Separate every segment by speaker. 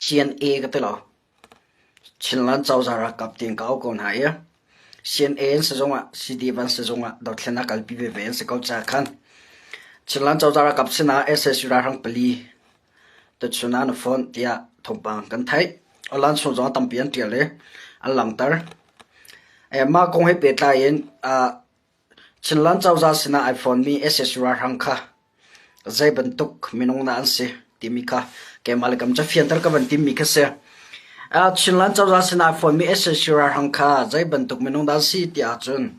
Speaker 1: CNA ก็ตัวเราชินลันเจ้าจาระกับเตียงเก่าก่อนหาย CNA สิจงอ่ะ CD วันสิจงอ่ะดอกเทนักกัลปีเวนสิเขาจะขันชินลันเจ้าจาระกับสินะ SS ราหังปลีตัดชนะนฟอนเตียทงปังกันไทยอลันส่งจงตั้มเปลี่ยนเตียเลยอันหลังตร์มาคงให้เปิดไลน์ชินลันเจ้าจาสินะ iPhone มี SS ราหังค่ะใจบรรทุกมินงนั่นสิทีมีค่ะแกมาเลยกำจัดเฟียนตร์กับวันทีมีค่ะเสียชินลันเจ้าจาสินะ iPhone มี SS ราหังค่ะใจบรรทุกมินงนั่นสิที่อาจารย์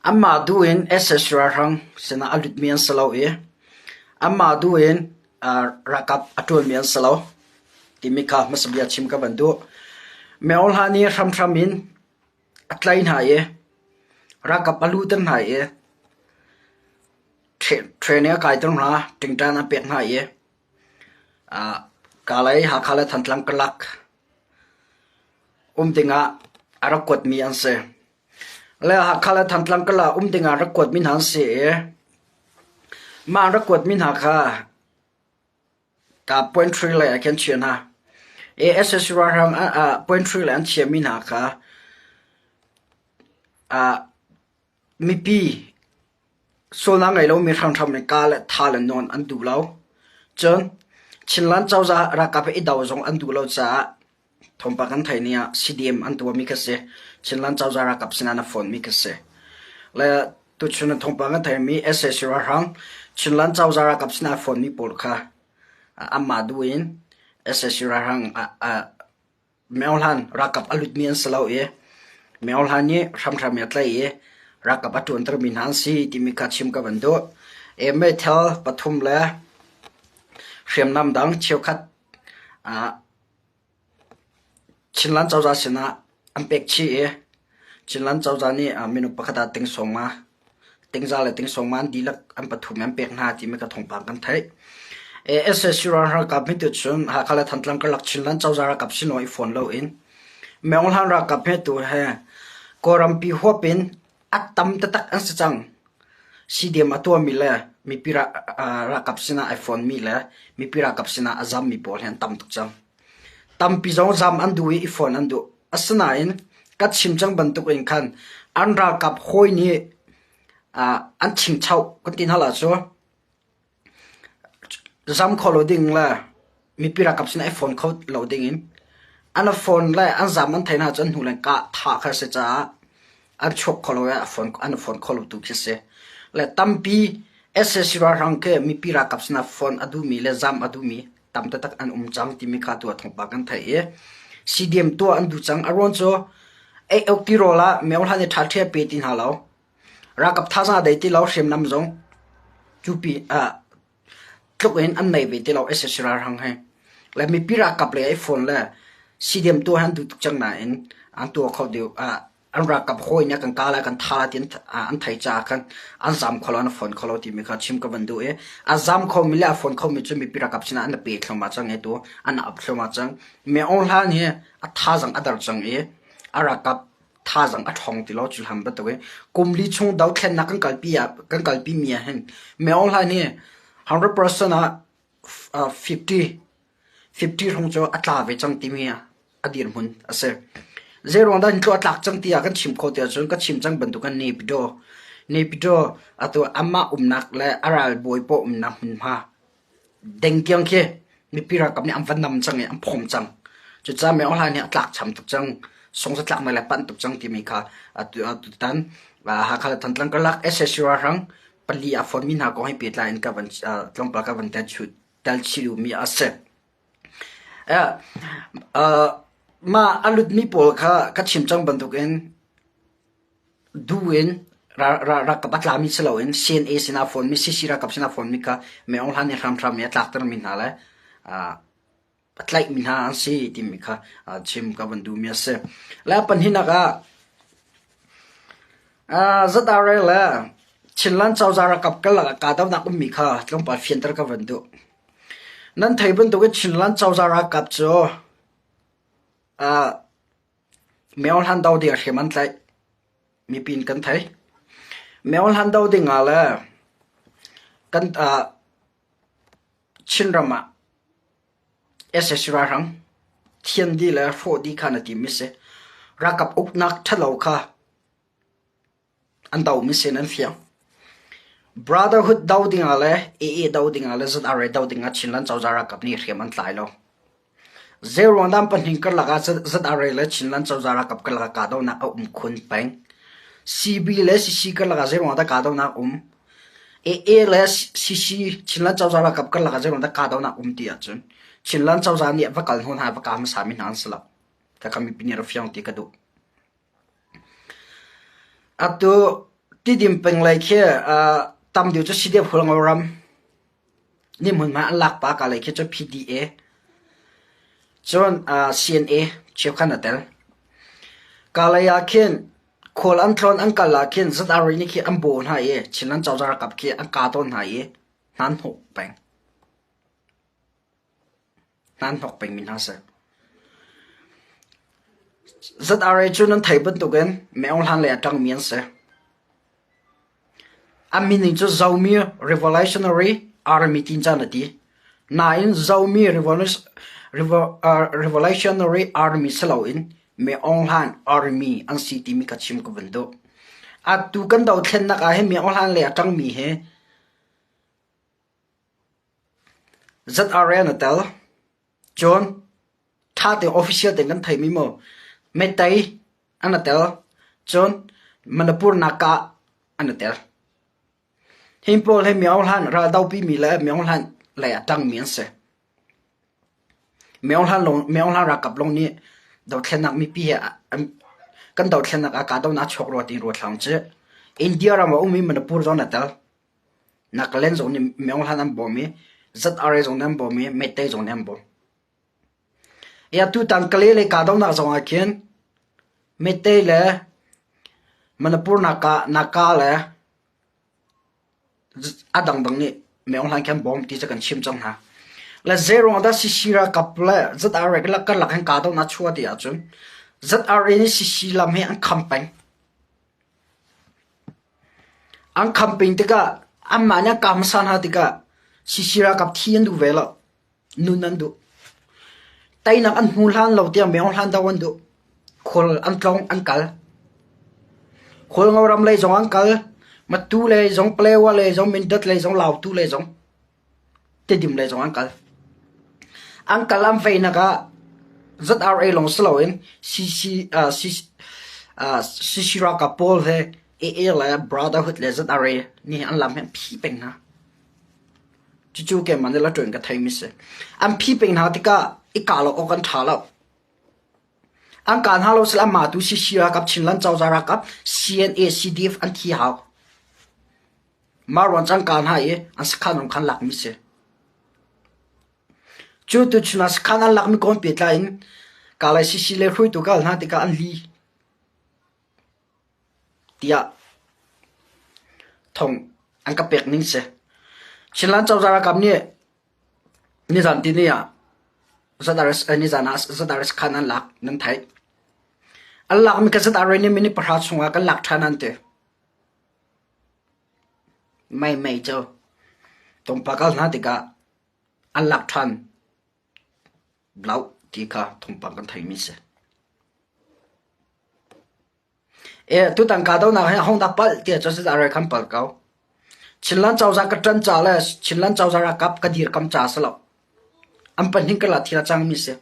Speaker 1: อันมาดูเอง SS ราหังสินะอลุดเมียนสลาวอันมาดูเองรักกับอัตุลเมียนสลาวที่มีค่ะมาสบียชิมกับวันดูเมื่อวันนี้ทำมินอัตไลน์หายรักกับอลูตันหายเทรนเนอร์กายตรงนั้นถึงจะนับเป็นหายกาเลยหาขาเลยทันหลังกลักติงารักกดมีอันเสแล้วหาขาเลยทันหลังกลักติงารักกดมินหันเสมารักกดมินหาค่ะกับ point 3เลยแค่เชียนะSS ราหังpoint 3เลยอันเชียมินหาค่ะมีปีส่วนนั้นไงเรามีทำในกาและทาลนอนอันดูเราจนชินลันเจ้าจะรักกับไอ้ดาวจงอันดูเราจะทงปากันไทยเนี่ย CDM อันตัวมีกษชินลันเจ้าจะรักกับสินานาฟอนมีกษและตุชนทงปากันไทยมี SS ราหังชินลันเจ้าจะรักกับสินาฟอนมีปอลค่ะอามาดูอิน SS ราหังเมลฮันรักกับอลุดเมียนสลาวเมลฮันนี่ทำเมียตเลยรักกับอัตุนตรมินฮันซีที่มีกัดชิมกับวันดูไม่เท่าปฐุมเลยเขียมน้ำดังเชียวคัดชินลันเจ้าจ่าสินะอันเป็กชีชินลันเจ้าจ่านี่มินุปกตาติงส่งมาติงจ่าเลยติงส่งมาดีลักอันปฐุมอันเป็กหน้าที่มีกระทงปากกันไทยSS ราหังกับมิตุชนหาขาเลทันลังกลักชินลันเจ้าจ่ารักกับชินอยฟอนเราเองเมื่อวันรักกับเฮตุเฮกอรัมปีหัวเป็นอัตตัมตะตักอันสจังซีเดียมตัวมีเลยมีปีรักกับสินะ iPhone มีเลยมีปีรักกับสินะazamมีบอลเห็นตัมตุกจังตัมปีจงazamอันดูอีฟอนอันดูอัศนัยกัดชิมจังบรรทุกเองคันอันรักกับหอยนี่อันชิงเช่ากันตินฮาลาชัวazamเขาโหลดดิ้งเลยมีปีรักกับสินะ iPhone เขาโหลดดิ้งอัน iPhone เลยอันazamอันไทยน่าจะหูเลงกะท่าเขาเสียจ้าอันชกเขาเลยอัน iPhone เขาโหลดตุกเสียและตัมปี SS ราหังเกมีปีรักกับสินะ phone อดูมีและazamอดูมีตัมตะตักอันจังที่มีขาตัวทงปากันไทยCDM ตัวอันดูจังอารอนโซเอาที่รอละเมื่อวันนี้ทัดเทียบปีตินหาเรารักกับท่าซาได้ที่เราเชื่อมน้ำจงจูปีทุกเห็นอันไหนไปที่เรา SS ราหังให้และมีปีรักกับเลยไอโฟนและ CDM ตัวอันดูจังไหนอันตัวเขาเดียวอันรักกับหอยเนี่ยกันกาลกันทาตินอันไทยจากกันอันซามเขาอันฟอนเขาที่มีการชิมกับวันดูอันซามเขามีแล้วฟอนเขามีจุดมีปีรักกับชนะอันเปิดลงมาจังตัวอันอับลงมาจังเมื่อออนไลน์เนี่ยอันท่าจังอันดาจังอันรักกับท่าจังอันทองที่เราจุดทำไปตัวกุมลีชงดาวแค่นักกันกัลปีเมียเห็นเมื่อออนไลน์เนี่ย100%50ของโจอัตลาไปจังที่มีอดีตมุนเสียเจรวันนั้นตัวหลักจังที่อากันชิมโคเดียจนก็ชิมจังบรรทุกันเนปิโดอัตัวอามานักและอาราลบอยโปนักมันมาเด้งเกียงเคมีปีรักกับเนี่ยอันฟันนำจังเนี่ยอันพรมจังจุดจ้าไม่ออนไลน์เนี่ยหลักช้ำตุกจังสงสัยหลักไม่ละปันตุกจังที่มีค่ะตัวตันหากเราทันหลังก็หลักSS ราหังปลีฟอนมินหาก็ให้เปลี่ยนไลน์กับวันลองปากกับวันแต่ชุดแต่ชิลูมีอาเซมาอลุดมีปอลค่ะกัดชิมจังบรรทุกดูรักกับอัตลามิสลาCNA สินาฟอนมีCCรักกับสินาฟอนมีค่ะเมื่อออนไลน์เนี่ยทำเนี่ยตักตระมินหาเลยอัตไลมินหาอันซีที่มีค่ะชิมกับวันดูมีเสแล้วปัญหาก็จะได้เลยชินลันเจ้าจารักกับกันละกาดาวนักมีค่ะลงไปเฟียนตระกับวันดูนั่นไทยบรรทุกชินลันเจ้าจารักกับโจเมื่อวันดาวเดียร์เขียนมันไลมีปีนกันไทยเมื่อวันดาวเดียร์อะไรกันชินรามา SSR hang thiên đi là phổ đi khana tìm mi se ra cặp úc nạc thắt lâu kha anh đầu mi se nên phiang brotherhood đau tiếng ale đau tiếng ale rất are đau tiếng chin lan chau ra cặp ni khiam an tlai lo zero dam pan hing kar laga rất are le chin lan chau ra cặp kar laga ka do na khun peng CB le CC kar laga zero da ka do na le CC chin lan chau ra cặp kar laga zero da ka do na ti a chun chin lan chau ra ni va kal hon ha va ka ma sa min an sala ka kami pinir fiang ti ka do atu ti dim peng lai khe tam điều cho sĩ điệp hồ ngô ram ni mun ma lak pa ka lai khe cho PDA chon CNA chep khana tel ka lai ya khen khol an thron an kala khen zat ari ni khi am bon ha ye chilan chaw jar kap khi an ka ton ha ye nan hok peng min ha sa zat ari chun an thai ban tu gen meong han le atang mien se meaning cho Zaumi Revolutionary Army tin chan ati nine Zaumi Revolutionary Army selo in me online army an city mi kachim ko bendo at tu kan daw thlen na ka he me online le atang mi he ZRN atel John tha te official te kan thai mi mo me tai anatel John Manapur naka anatel himpol he miao han ra dau pi mi la miao han la tang mien se miao han ra kap long ni dau thlenak mi pi kan dau thlenak ka dau na chok ro ti ro thlang che India ra ma umi Manipur zone atal Nagaland zone ni miao han am bo mi ZRA zone am bo mi Meitei zone am bo ya tu tang kale le ka dau na zong a kien Meitei le Manipur naka le adang dang ni meong han kan bom ti cha kan chim chang ha la zero da sisira kapla zat are la ka lak han ka do na chua ti a chun zat are ni sisi lam he an camping te ka amanya kam san ha ti ka sisira kap thien du vela nunan du tai nak an hul han lo ti meong han da wan du khol an tlong an kal khol ngoram lei jong an kal mà tu lệ giống plewa lệ giống mình đất lệ giống lào tu lệ giống tê điểm lệ giống anh cả làm vậy nè cả rất ra long slow in CC ra cả Paul về là brotherhood lệ rất ra ni anh làm hem phi bình na chú cái mà là chuyện cái thay mi se anh phi bình na thì cả ít cả lo con thà lo anh cả hà lo sẽ làm mà tu CC ra cả chín lần cháu ra cả CNA CDF anh thi hào Marwan chang kan ha ye an skhanum khan lak mi se chu tu chuna skhan an lak mi kon pe tla in kalai si le hui tu kal na ti ka an li tia thong an ka pek ning se chilan chaw zara kam ni zan ti ni ya zadares ni zanas zadares khan an lak nan thai an lak mi ka zadare ni mini parha chunga ka lak thanan te mày cho tông pakal na tika an lak than blau tika tông pakal thai mi se tu tang ka do na hong da pal ti cho se ara kham pal kau chinlan chaw za ka tran cha la chinlan chaw za ra kap ka dir kam cha sa lo am pan hing ka la thira chang mi se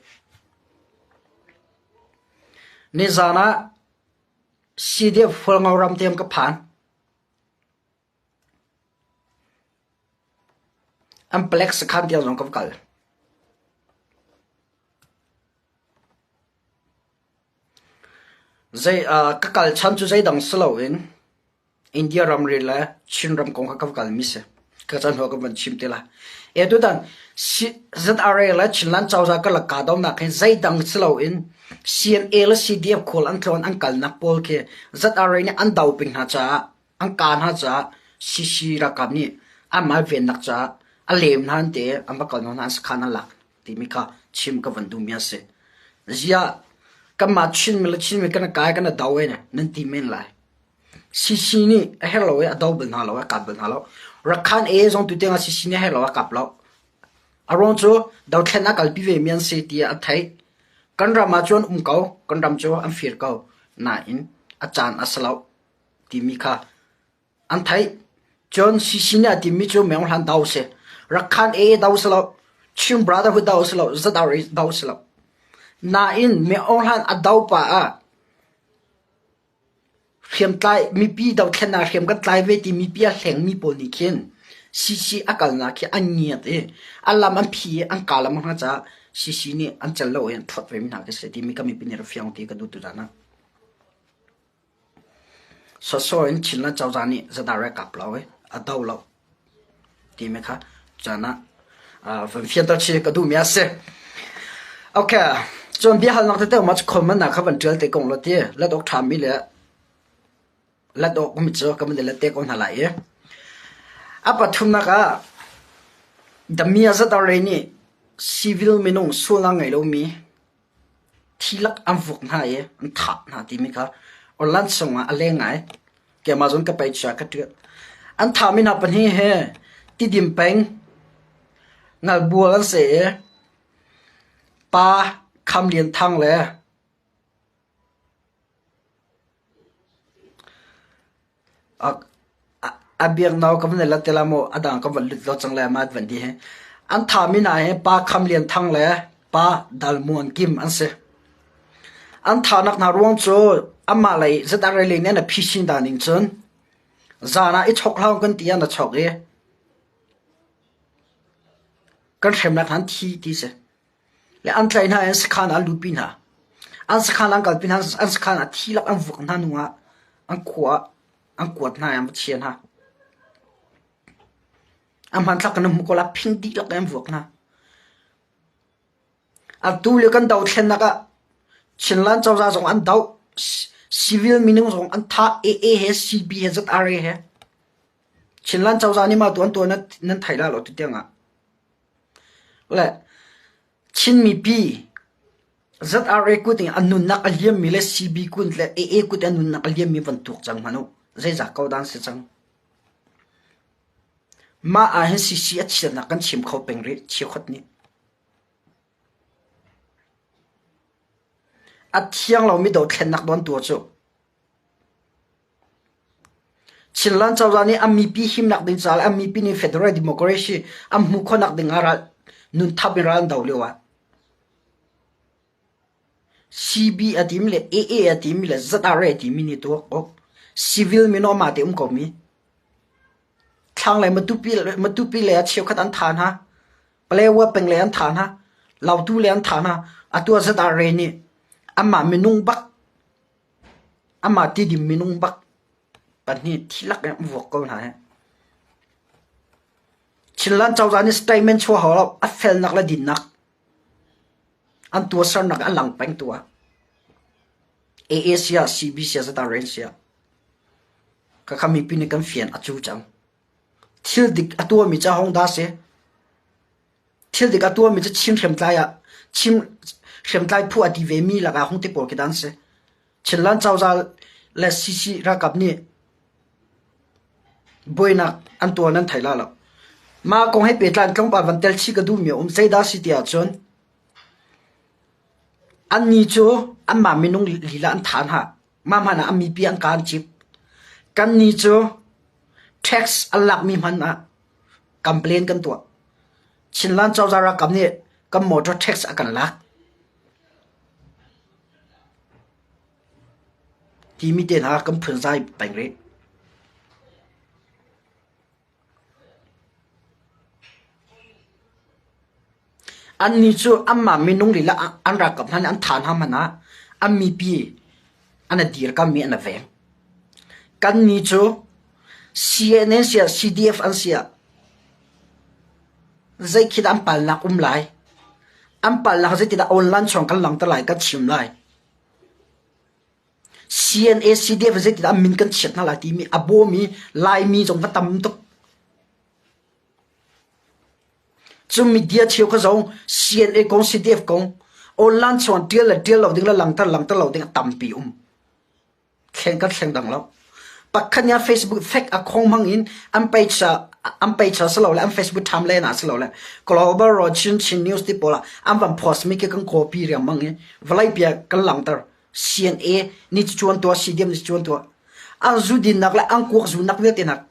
Speaker 1: ni zana sidhe phol ngau ram tem ka phan am plex khan dia jong kap kal zai ka kal chan chu zai dang slow in India ram ri la chin ram kong kap kal mi se ka chan ho ka ban chim te la e tu dan ZRA la chin lan chaw za ka la ka daw na khen zai dang slow in CNA la CDF khol an thron an kal na pol ke ZRA ni an daw ping ha cha an kan ha cha CC ra kam ni ama ven nak cha alem nan te amba kal non as khana lak ti mi kha chim ka van du mia se zia kama chin mi kana kai kana dawe ne nan ti men lai sisi ni hello ya daw ben halo ka ben halo rakhan e zong tu te nga sisi ni hello ka plo arong cho dau thlen akal pi ve mian se ti a thai kan rama chon kau kan ram cho am fir kau na in achan aslau ti mi kha an thai chon si si na ti mi cho meong han dau se rakhan e dau selo chim brotherhood dau selo zadar dau selo na in me ong han adau pa a khiam tai mi pi dau thlen na khiam ka tlai ve ti mi pi a hleng mi pol ni khen si si akal na ki aniat e alam an phi an kalam na cha si si ni an chal lo en thot ve mi na ke se ti mi ka mi pi ne ro fiang ti ka du tu dana so so in chin la chau jani zadar kap lo e adau lo ti me kha chana phần phiên đó chỉ có đủ mấy xe, ok, chuẩn bị hal nãy tới mà comment na các bạn chơi tới công lo tiệt, lát đọc tham mi lẽ, lát đọc cũng chưa các bạn lát tới công hal lại, apa thun na ka, đam mi azat ở nè, civil minung sulang ngày đâu mi, thi lắc am vuk na ye, an tháp na ti mi ka, ở lan sông à lên ngay, cái mà chúng cái bài trả cái chuyện, an tháp mi na bên hi he, ti dim beng ngal bua lan se pa kham lian thang le a biang naw kam ne la telamo adang kam lut lo chang le mat van di he an tha mi na he pa kham lian thang le pa dal muan kim an se an tha nak na ruang cho ama lai zata re le ne na phising da ning chon zana I chok lau kan tia na chok e kan xem na than ti se le an tlai na an skhan a lupin ha an skhan ang kal pin han an skhan a thi lak an vuk na nuwa an kuat na am chien ha am han thak na mu ko la phing di lak am vuk na a tu le kan dau thlen na ka chin lan chaw za jong an dau civil meaning jong an tha a he cb he zat ra he chin lan chaw za ni ma tuan na nan thaila lo tu tianga le chin mi pi ZRA kuting anun nak aliam mi le CB kun le AA kut anun nak aliam mi van tuk chang manu zai za kau dan se chang ma a hen CC a chil na kan chim khau peng ri chi khot ni a thiang lo mi do thlen nak don tu chu chin lan chaw za ni am mi pi him nak ding chal am mi pi ni federal democracy am mu khonak ding ara nun thap ran daw lewa CB atim le AA atim le ZRA atim ni to ko civil mi no ma te ko mi thang lai ma tu pi le a cheu khat an than ha ple wa peng le an than ha law tu le an than ha atua ZRA ni amma minung bak amma ti dim minung bak pan ni thilak vok ko na he chinlan chawzani statement chwa ho a fel nak la din nak an tua sar nak an lang peng tua Asia CBC za Rancia ka khami pin kan fian achu chang thil dik atua mi cha hong da se thil dik atua mi cha chim thlem tlaya chim thlem tlai phu ati ve mi la ga hong te por ke dan se chinlan chawza la CC ra kap ni boina an tua nan thaila la ma kong he petlan tlong pa van tel chi ka du mi sei da si tia chon an ni chu an ma minung lila an than ha ma mana am mi pi an kan chip kan ni chu tax alak mi man na complain kan to chinlan chawzara kam ni kam motor tax akan lak ti mi ten ha kam phun sai pang re an ni chu amma minung lila an ra kap han an than ha mana am mi pi an adir kam mi an ve kan ni chu CNN sia CDF an sia zai khit am pal na lai am pal na zai ti da online chong kan lang ta lai ka chim lai CNA CDF zai ti da min kan chet na la ti mi abo mi lai mi jong ka tam tok zum media chiu ka zong CNA kong CDF kong online chon tiel lo ding la lang ta lo ding tam pi khen ka khen dang lo pakhanya Facebook fake a khong mang in am page sa am page salo le am Facebook timeline a salo le global ro chin news ti pola am van post mi ke kan copy ri mang e vlai pia kan lang tar CNA ni chuan to CDM ni chuan to an zu din nak la an ko zu nak ve te nak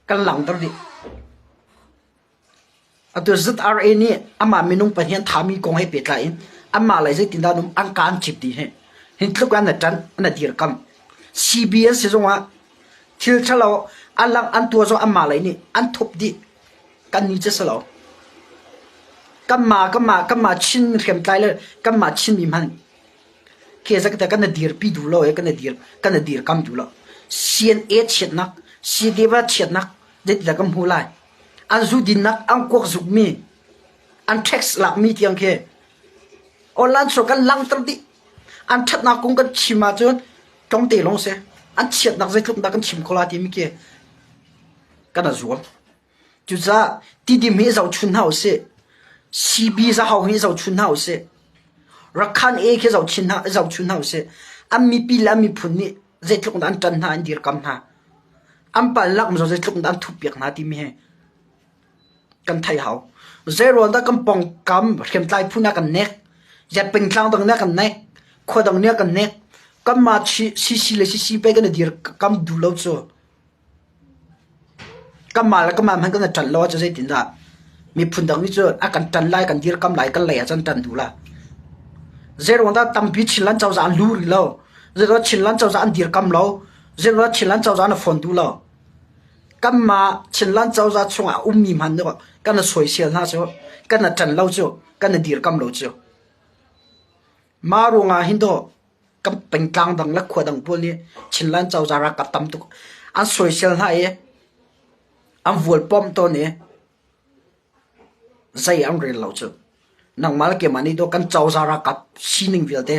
Speaker 1: kan lang tar di atu ZRA ni ama minung pa hian thami kong he pe tla in ama lai zai tin da num an kan chip di he hin tluk an na tan na dir kam CBS se zonga thil thalo alang an tua zo amma lai ni an thop di kan ni che salo kamma chin rem tlai le kamma chin mi man ke za ka kan dir pi du lo e kan dir kam du lo CNA chet nak CDV chet nak de da kam hulai an zu din nak an ko zuk mi an text lak mi tiang ke online so kan lang ter di an that na kung kan chima chon tong te long se an chet nak zai thup na kan chim khola ti mi ke kana zuam chu za ti di me zau chun hau se CB za hau hi zau chun hau se rakhan e ke zau chun hau se am mi pi la mi phun ni zai thup na an tan na an dir kam na am pa lak mo zai thup na an thup piak na ti mi he kan thai hau zero da kam pong kam khem tlai phuna kan nek ya ping tlang dang na kan nek khodang ne kan nek kam ma si le si pe kan dir kam du lo cho kam ma la kam ma han kan tan lo cho zai tin da mi phun dang ni cho a kan tan lai kan dir kam lai kan lai a chan tan du la zero da tam pi chilan chau za lu ri lo zero chilan chau za an dir kam lo zero chilan chau za na phone du lo kam ma chilan chau za chunga mi man no kan na soi sia na cho kan na tan lo cho kan na dir kam lo cho ma ru nga hindo kam peng tlang dang la khodang pol ni chilan chau za ra ka tam tu an soi sia na e am vol pom to ne zai am re lo cho nang mal ke mani do kan chau za ra ka sining vil de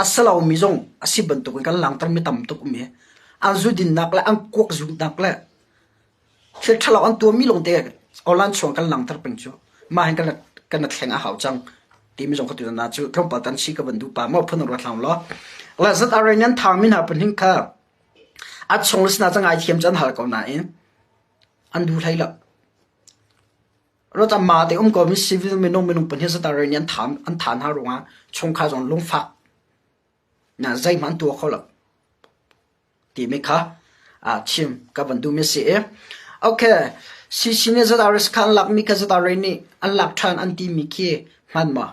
Speaker 1: asalo mi zong asiban tu kan lang tar mi tam tu me an zu din nak la an kok zu nak la khel thalo an tu mi long de olan chuang kan lang tar peng chu ma hen kan thleng a hau chang ti mi zong ko tu na chu thom pa tan si ka ban du pa mo phun ro thlang lo la zat aranian thang min ha pen hing kha a chong lis na chang ai thiam chan hal ko na in an du thaila ro ta ma te ko mi civil me nong me nong pen he zat aranian tham an than ha ronga chong kha jong lung fa na zai man tu kho la ti me kha a chim ka ban du me se okay si ne zat aris khan lak mi ka zat arani an lak than an ti mi ki man ma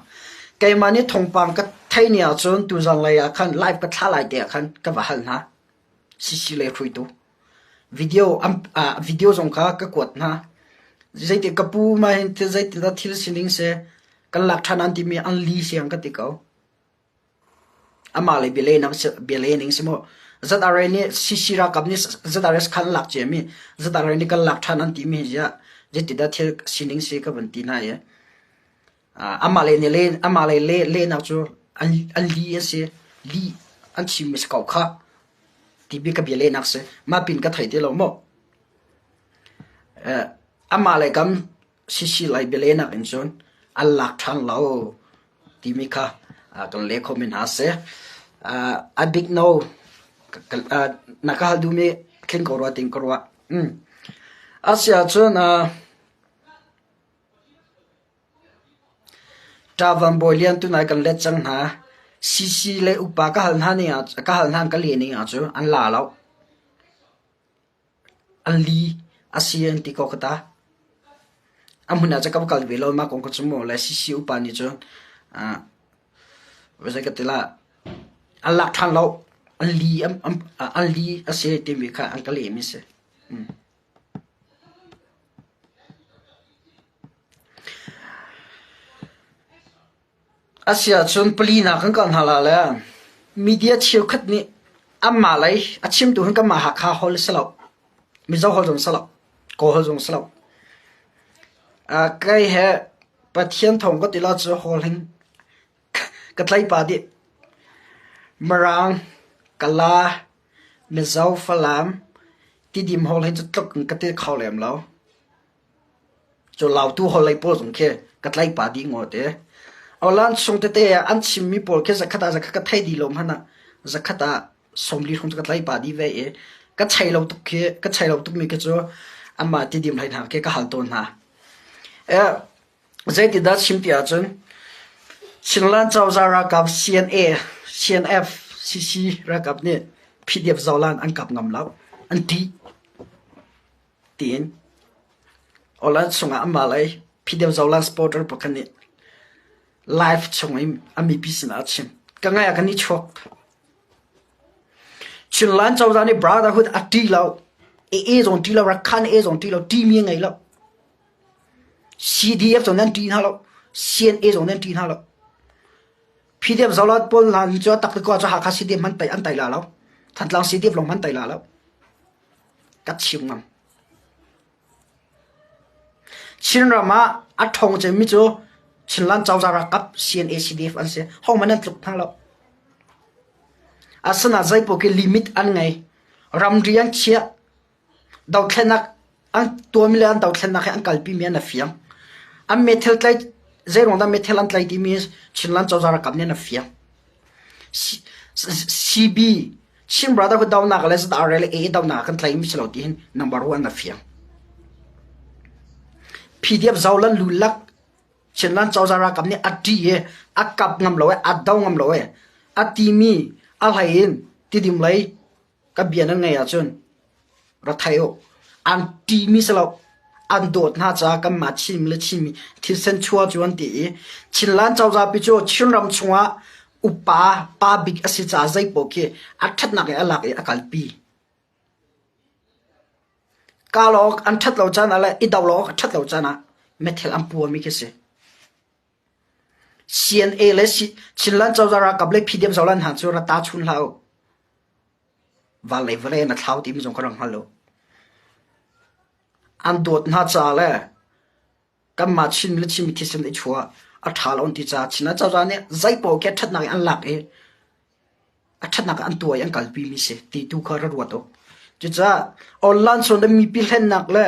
Speaker 1: kai mani thong pang ka thai nia chon tu jang lai a khan live ka thla lai de khan ka wa hal na si le khui tu video jong kha ka kot na zai te kapu ma hin te zai te da thil siling se kan lak than an ti mi an li siang ka ti ko ama le bele ning simo zadare ni sisira kapni zadare khan lak che mi zadare ni kan lak than an ti mi ja je ti da thil siling se ka ban ti na ye ama le na chu an li se li an chi mi ska kha ti bi ka bele nak se ma pin ka thai te lo mo ama le kam sisi lai bele nak in chon an lak than lo ti mi kha kan le comment ha se a big no nakal du me kling ko ro ting ko ro asia chon tavan boilian tu na kan le chang ha sisi le upa ka hal na ni a ka hal na ka le ni a chu an la lo an li asian ti ko kata amuna cha ka kal velo ma kong ko chu mo la sisi upa ni chu wasa ka tila an lak than lo an li ase te mi kha an ka le mi se asia chon polina kan hala la media chiu khat ni amma lai achim tu han ka ma ha kha hol salo mi zo hol jong salo ko hol jong salo kai he pathian thong ko tila chu hol hing ka tlai pa di marang kala me zau falam ti dim hol hin chu tlok ka te khawlem lo cho lau tu hol lai po jong khe ka tlai pa di ngo te awalan song te an chim mi por ke zakata thai di lom hana zakata somli hum ka tlai pa di ve e cái chạy lâu tục kia cái chạy lâu tục mi cái chỗ anh mà thì điểm lại thằng cái hal tôn ha dễ thì đã chim tiệt chân xin lan châu ra ra gặp CNA CNF CC ra gặp nè PDF giàu lan anh gặp ngầm lắm anh tí tiền ở lan sung anh mà lại PDF giàu lan supporter bậc nè live chung em mi business ở chim cái ngày cái ní chọc xin lan châu ra nè brotherhood at tí lâu zong tí lâu ra khăn zong tí lâu tí miếng ngày lâu CDF zong nên tí ha lâu CNA zong nên tí ha lâu PDF giàu lan pol lan cho tắc được cho hạ khá CDF man tay anh tay là lâu thật lòng CDF lòng man tay là lâu cắt chiếm ngầm xin ra mà at thong chơi mi cho xin lan châu ra cấp CNA CDF anh sẽ không mà nên tục thang lâu asana zai po ke limit an ngai ram riang chia dau thlenak an to mi lan dau thlenak an kalpi mi na fiang am metal tlai zai rong da metal an tlai ti mi chinlan chawzara kapne na fiang CB chin brother ko dau na kales da rel a dau na kan tlai mi chlo ti hin number 1 na fiang PDF zawlan lulak chinlan chawzara kapne ati ye akap ngam loe adau ngam loe ati mi alhain tidim lai ka biana ngai a chun ra thayo anti mi salo an dot na cha ka ma chim le chimi thi sen chua chuan ti chinlan chawza pi chu chinram chunga upa pa big asi cha zai po ke athat na ke alak e akalpi kalok an that lo chan ala idawlo that lo chana methel ampu mi ke se CNA le chinlan chawzara kable PDF zawlan han chu ra ta chun lao vale vale na thau ti mi jong karang halo an dot na cha le kam ma chin le chimi thisen e chua a thalon ti cha china chawza ne zai po ke that na an lak e a that na an tuai an kalpi mi se ti tu khar ro to chu cha online so de mi pi hen nak le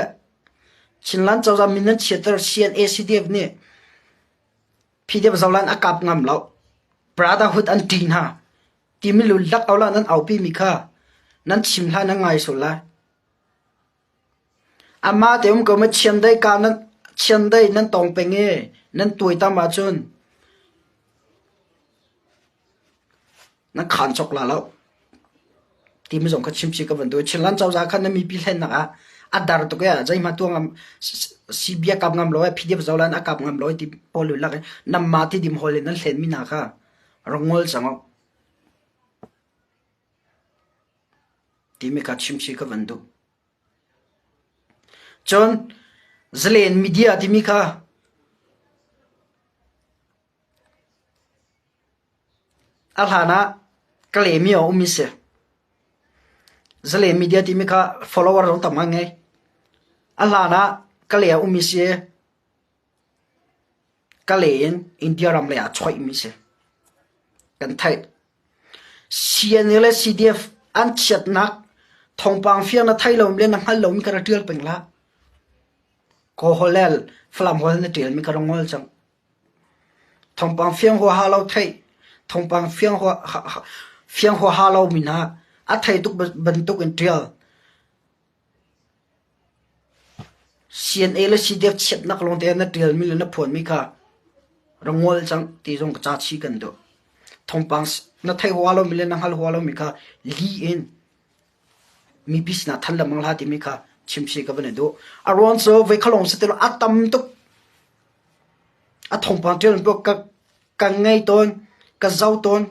Speaker 1: chinlan chawza min na cheter CNA CDF ne PDF zawlan akap ngam lo brotherhood an tin ha timilu lak awla nan awpi mi kha nan chimla na ngai so la ama teum ko ma chendai ka nan chendai nan tong penge nan tuai ta ma chun nan khan chok la lo timi jong ka chimchi ka bandu chilan chawza khan na mi pi hen na adar to ka jai ma tuang CBA kap ngam loi PDF zawlan akap ngam loi ti polu lak nam ma ti dim hol nan hlen mi na kha rongol chango ti me ka chimchi ka vandu chon zlen media ti mi kha alhana klemi o mi se zlen media ti mi kha follower ro tamangai alhana kalea umise kalein India ram le a choi mi se kan thai CNL CDF an chat nak thongpang fiang na thailom le na halom ka ratial pengla ko holel flam hol na tel mi ka rongol chang thongpang fiang ho halo thai thongpang fiang ho halo mina a thai tuk bantuk en trial CNA le CDF chet nak long te na trial mi le na phon mi kha rongol chang ti jong cha chi kan do thongpang na thai ho halo mi le na hal ho halo mi kha li in mi bis na than la mang la ti mi kha chimsi ka bane do aron so ve khalong se te atam to a thongpang tel bo ka ngai ton ka zau ton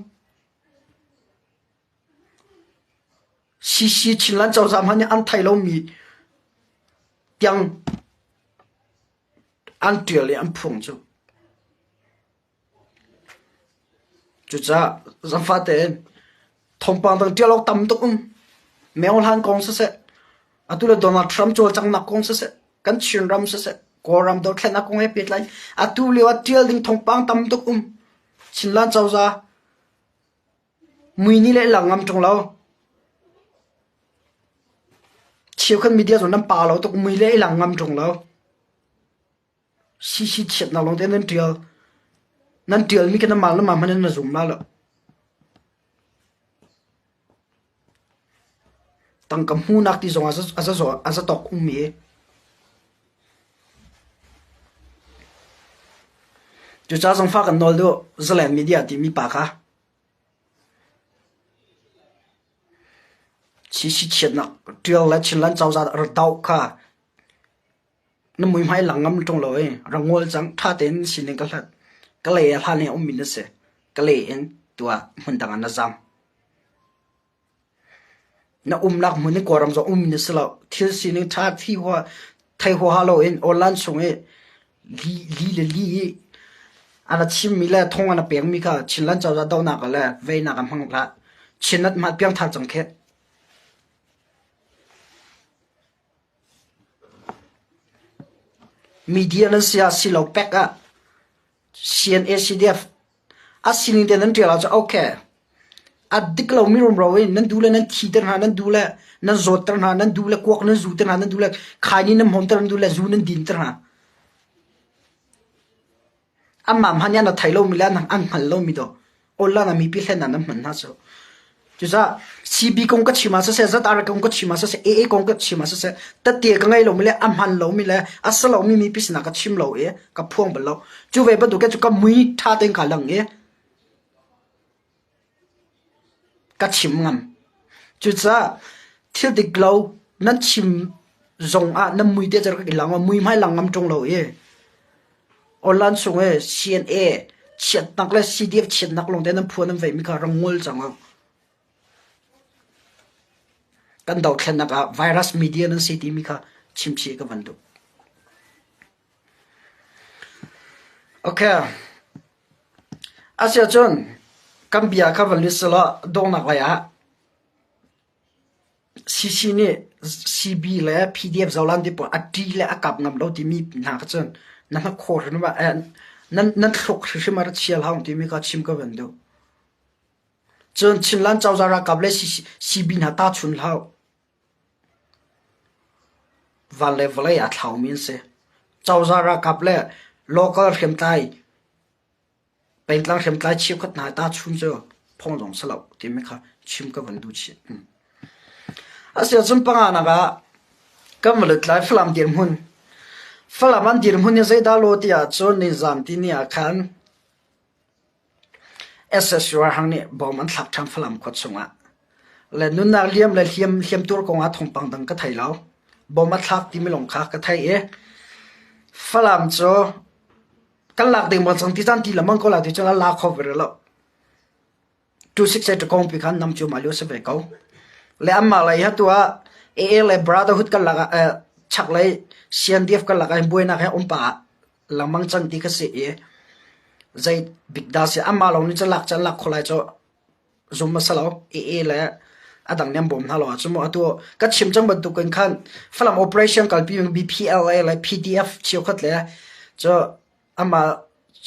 Speaker 1: si chinlan chaw zam han an thai lo mi tiang an tiel le an phung chu cha zam fa te thongpang dang tiel lo tam to meol han kong se atula Donald Trump chol chang na kong se kan chin ram se koram do thena kong e pit lai atuli wa tiel ding thongpang tam to chinlan chaw za muini le langam chong lo chiều khăn media rồi nằm pa lo tục mười lễ làng ngâm trồng lo si chết nào long tên nên trial mi cái nằm mal nó mà mình nó zoom mal lo tăng cầm hu nak ti zong asa tok mi chú cha trong phát cái nồi đó Zealand media thì mi bà cả chỉ chuyện nè điều là chuyện lần sau ra ở đâu cả nó mùi mai lăng ngâm trong lối rồi ngồi chẳng tha đến xin cái lệ là này ông mình nó sẽ cái lệ en tua mình đang ăn giam nó nạc mình nó qua làm cho mình nó sẽ là thiếu xin tha thi hoa thay hoa lo en online xuống ấy li anh chim mi le thong anh bèn mi cả chín lần sau ra đâu nạc là về nạc mang là chín lần mà bèn thằng chẳng khét media nó sẽ xí lâu bẹc á CNA CDF à xin tiền nên trả cho ok à đích lâu mi rồi nên đủ lên nên thi tên hà nên đủ lên nên dốt tên hà nên đủ lên quắc nên dụ tên hà nên đủ lên khai nên hồn tên đủ lên dụ nên din tên hà anh mà hắn nhà thấy lâu mi lên anh hẳn lâu mi đó ôn là mi biết lên anh mình ha số chú sa CB công cái chima sẽ rất ara công cái chima sẽ AA công cái chima sẽ tất tiệt cái ngày lâu mi lên anh hẳn lâu mi lên asal lâu mi biết là cái chim lâu ấy cái phuong bẩn lâu chú về bắt đầu cái chú cái mũi tha tên cả lần ấy cái chim ngầm chú sa thiếu địch lâu nên chim rong à nên mũi tiệt cái lăng mà mũi mai lăng ngầm trong lâu ấy online xuống ấy CNA chết nặng là CDF chết nặng lòng tên nên phuong nên về mi cả rong ngol chẳng không kan dau thlen naka virus media nan city mi kha chimchi ka vandu okay asia chon kambia ka valisala dong nak ya cc ni cb la pdf zawlan di po ati la akap ngam lo ti mi na ka chon na khor na ba nan thlok shi mar chial haung ti mi ka chim ka vandu chon chinlan chawzara kable cb na ta chun lau vale vale a thau min se chawzara kable local khem tai pentlang khem tai chip khat na ta chun jo phong rong salo ti me kha chim ka van du chi asia chum panga na ga kamlet lai flam dir mun flaman dir mun ne zai da lo ti a chon ni zam ti ni a khan SSU hang ni bom an thak tham flam khot sunga le nun na liam le hiam tur ko nga thong pang dang ka thai lao bom a thak ti mi long kha ka thai e flam cho kan lak ding mo chang ti chan ti lamang ko la ti chan la kho ver lo tu sik se to kong pi khan nam chu ma lo se ve ko le amma la ya tua e le brotherhood kan la chak le CNDF kan la ka boina ka pa lamang chang ti ka se e zai big da se amma lo ni chalak kholai cho zum masalo e le adang nem bom halo chumo atu ka chim chang ban tu kan khan flam operation kalpi BPLA le PDF chiu khat le cho amma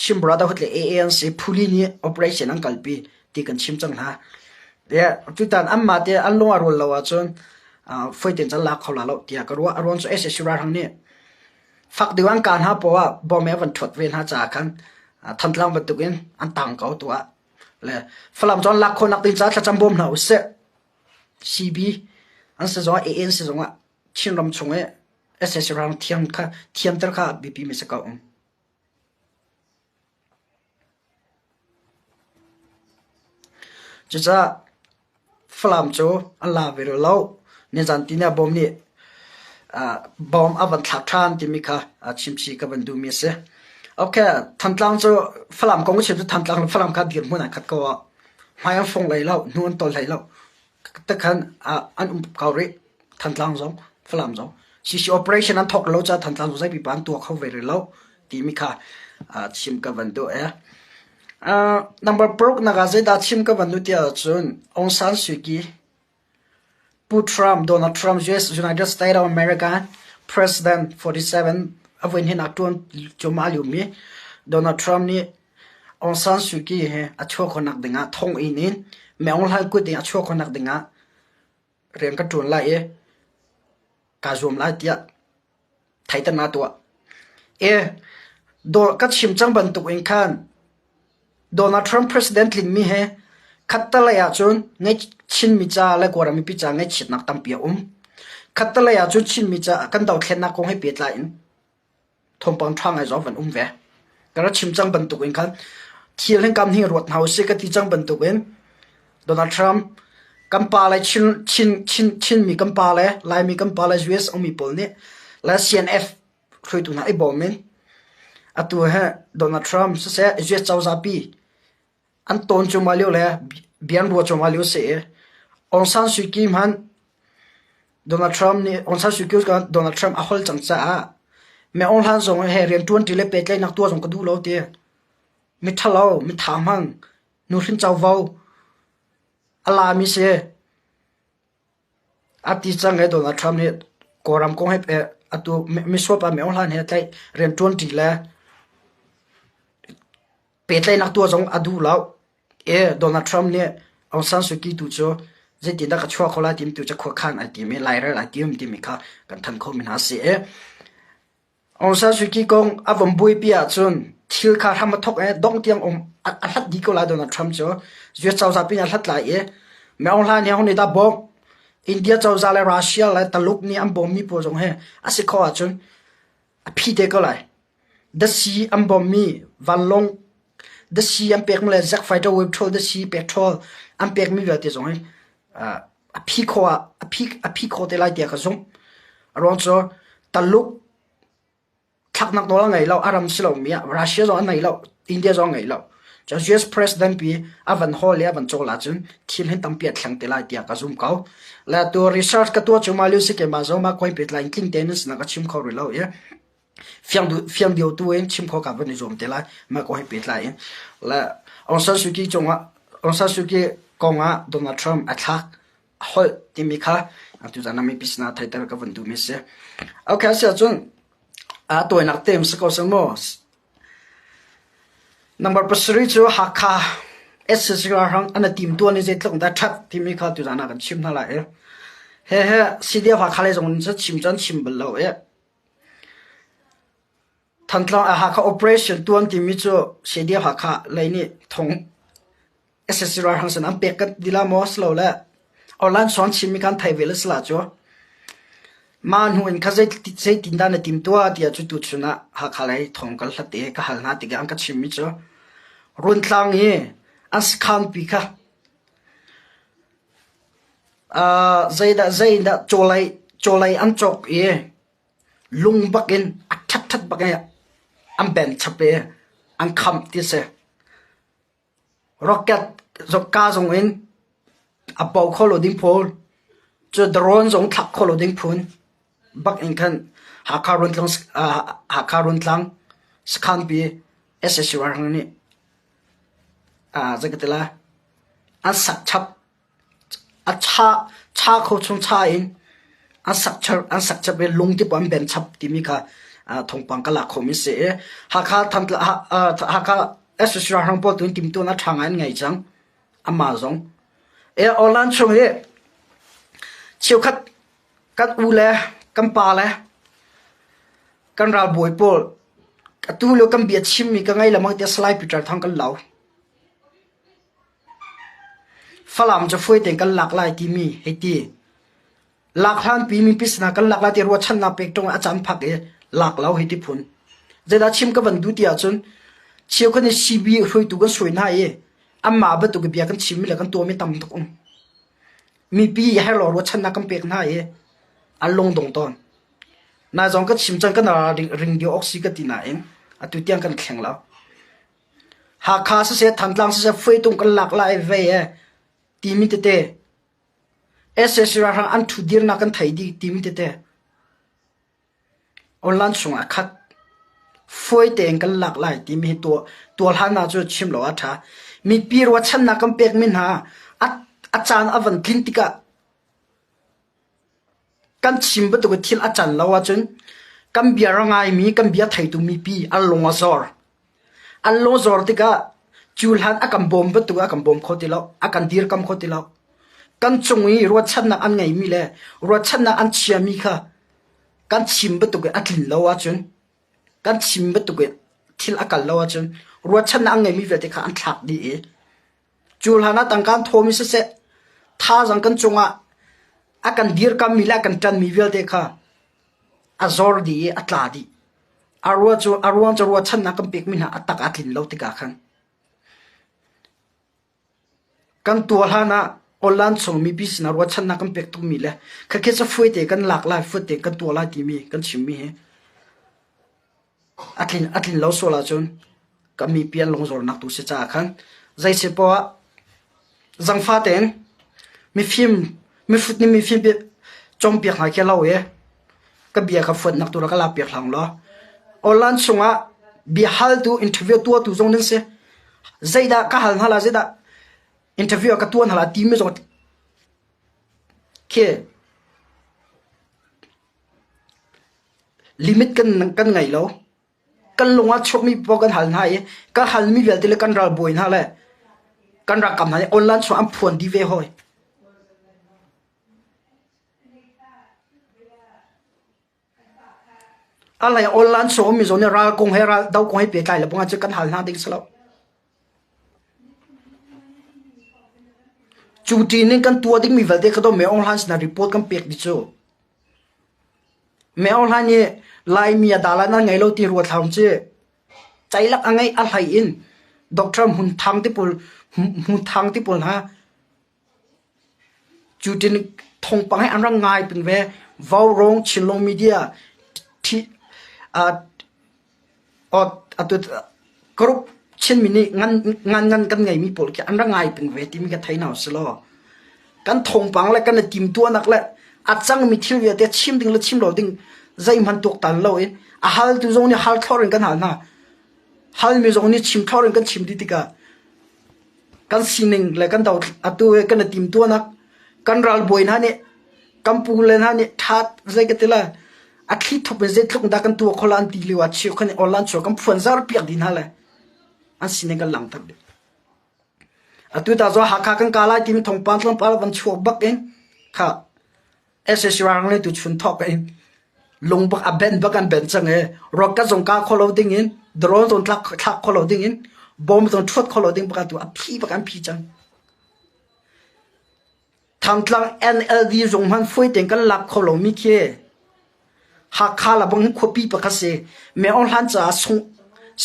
Speaker 1: chim brother hot le ANC phuli ni operation an kalpi ti kan chim chang ha de tu tan amma te an lo arol lo chon foi ten chalak khola lo tia ka ro aron so ss ra hang ni fak diwang kan ha po wa bom evan thot ven ha cha khan thamtlang bat tukin an tang kau tua le flam chon lak khonak tin cha cham bom na use CB an se zo ANC zo nga chin ram chunge ss rang thiam tar kha BP mi se ka cha flam cho an la ve lo ne jan tina bom ni bom avan thak than ti mi kha chimchi ka ban du mi se okay thantlang cho flam kong chim chu thantlang flam kha dir mun khat ko mai an phong lai lo nun tol lai lo ta khan an kauri thantlang zo flam zo si operation an thok lo cha thantlang zo sai bi ban tu kho ve lo ti mi kha chim ka ban du number brok na ga da chim ka ban du ti chun Aung San Suu Kyi Donald Trump United States of America President 47 avin hin atun chomaliu mi Donald Trump ni Aung San Suu Kyi he acho khonak dinga thong inin meong lai ku ding acho khonak dinga reng ka tun lai e ka zum lai tia thaitan na to do ka chim chang ban tu in khan Donald Trump president lin mi he khát lại à chun ngay chín mi cha lại qua mi pi cha ngay chít nạc tam bia khát lại à chun chín mi cha kan đầu khen nạc con hay biết lại thong pang thang ai gió vẫn về cái đó chim trăng bận tục in khăn thiel hen kam hi ruột hau se ka ti chang ban tục in Donald Trump kampa lai chin mi kampa lai mi kampa lai US omi pol ne la CNF khoi tu na ai bom men atu ha Donald Trump se US chau za pi an ton chu malio le bian ro chu malio se Aung San Suu Kyi man Donald Trump ni Aung San Suu Kyi ka Donald Trump a hol chang cha me on han zong he rian 20 le pet lai nak tu zong ka du lo te mi thalo mi tham hang nu hrin chau vau ala mi se ati chang he Donald Trump ni koram kong he atu mi so pa me on han he tlai rian 20 le pet lai nak tu zong adu lao Donald Trump ni Aung San Suu Kyi tu cho zai ti da ka chua khola tim tu cha kho khan a ti me lai ra la tim ti mi kha kan than kho min ha se Aung San Suu Kyi kong avom bui pia chun thil kha ham thok dong tiang a hlat di ko la Donald Trump cho zue chau za pin a hlat lai me ong hlan he hon ni da bom India chau za le Russia la taluk ni am bom mi po jong he a se kho a chun a phi te ko lai the sea am bom mi van long the sea am pek mle zak fighter web troll the sea petrol am pek mi va te jong he a phi kho te lai dia ka jong ron cho taluk thak nak dola ngai lo aram silo mia Russia zo ngai lo India zo ngai lo cho US president pi avan hol ya van chola chun thil hen tam pia thlang te lai tia ka zum kau la to research ka to chuma lu se ke ma zo ma koi pet line king tennis na ka chim kho ri lo ya fiang dio tu en chim kho ka van zom te lai ma koi pet lai la Aung San Suu Kyi chonga Aung San Suu Kyi konga Donald Trump attack hol timika atu jana mi pisna thai tar ka van du me se okay sa chun tôi nạp tiền sẽ có什么 number 3 cho hakha SSR hang anh tìm tua này dễ lộng đã chắc tìm mi khá tôi ra nào chim nó lại he CDF hakha lại dùng rất chim chân bự lâu thằng long hakha operation tuan tìm mi cho CDF hakha lại nè thong SSR hang sẽ nắm bẹt cái đi làm mos lâu lẽ online son chim mi kan thay về là cho man huin kha zai tin da na tim tua dia chu tu chuna ha khalai thong kal hate ka halna ti ga ka chimi cho run tlang hi as khan pi kha zai da cholai an chok ye lung bakin that bakin am ben chape an kham ti se rocket zokka zong in a pau kholo ding phol cho drone zong thak kholo ding phun bak in khan hakarun tlang skhan pi SSR hang ni zakatela an sak chap a cha kho chung cha in an sak chap be lung ti pam ben chap ti mi kha thong pang kala khomi se hakha tham hakha SSR hang po tu tim tu na thang an ngai chang ama zong online chung ye chiu khat kat u le kam pa le kan ral boy pol tu lo kam bia chim mi ka ngai lamang te slide picture thang kan lau falam cho foi ten kan lak lai ti mi heti lak han pi mi pisna kan lak la ti ro chan na pek tong a chan phak e lak lau heti phun zeda chim ka ban du tia chun chiu kan CB hroi tu kan soi na e amma ba tu ka bia kan chim mi la kan to mi tam tok mi pi ya lo ro chan na kan pek na e along dong ton na jong ka chim chang ka na ring dio oxy ka ti na em atu tiang kan khleng la ha kha se thantlang se foi tung kan lak lai ve e ti mi te SSR hang an thu dir na kan thai di ti mi te online sung a khat foi teng kan lak lai ti mi to han na chu chim lo a tha mi pi ro chan na kan pek min ha a chan avan thin tika kan chim ba to ko thil a chan lawa chun kan bia rangai mi kan bia thai tu mi pi along azor tika chul han akam bom ba tu akam bom khoti lo akan dir kam khoti lo kan chungi ro chan na an ngai mi le ro chan na an chia mi kha kan chim ba to ko atlin lawa chun kan chim ba to ko thil akal lawa chun ro chan na an ngai mi ve te kha an thak di e chul hana tangkan thomi se tha jang kan chunga akan dir kam mila kan tan mi vel te kha azor di atla di arwa chu chan na kam pek min ha atak atlin lo ti ka khan kan tua hana online song mi bis na ro chan na kam pek tu mi le kha ke cha foi te kan lak lai fu te kan tua la ti mi kan chim mi he atlin lo so la chun ka mi pian long zor nak tu se cha khan zai se po zang fa ten mi fut ni mi film be chom pi ha ke lo ye ka bia ka fut nak tu la ka la pi hlang lo online sunga bi hal tu interview tu zong nen se zaida ka hal hala zaida interview ka tuan hala team me zot ke limit kan ngai lo kan lunga chok mi po kan hal na ye ka hal mi vel tele kan ral boin ha le kan ra kam na online so am phon di ve hoi alai online so mi zone ra kong he ra dau kong he pe kai la bonga che kan hal na ding slo chu ti ning kan tua ding mi vel te khato me online na report kan pek di chu me online ye lai mi adala na ngai lo ti ru tham che chai lak angai a hai in doctor hun thang ti pul ha chu tin thong pang hai an rang ngai pin ve vau rong chilong media thi atut group chen mini ngan kan ngai mi pol ki an rang ngai pin ve ti mi ka thai naw slo kan thong pang la kan tim tua nak la achang mi thil ve te chim ding la chim lo ding zai man tok tan lo in a hal tu zong ni hal thorin kan hal na hal mi zong ni chim thorin kan chim di tika kan sining le kan daw atu kan tim tua nak kan ral boin ha ne kampu len ha ne that zai ka tela athli thop ze thluk da kan tu kholan ti liwa chi khan online cho kam phon zar piak din ha le an sining kan lang tak de atu ta zo ha kha kan kala tim thong pan thong pal ban chho bak en kha ss rang le tu chun thok en lung bak aben bak an ben chang e rok ka zong ka kholo ding in drone ton tlak kholo ding in bom ton thot kholo ding bak tu a phi bak an phi chang thang tlang nld zong man foi teng kan lak kholo mi khe ha kha la bang khopi pa khase me on han cha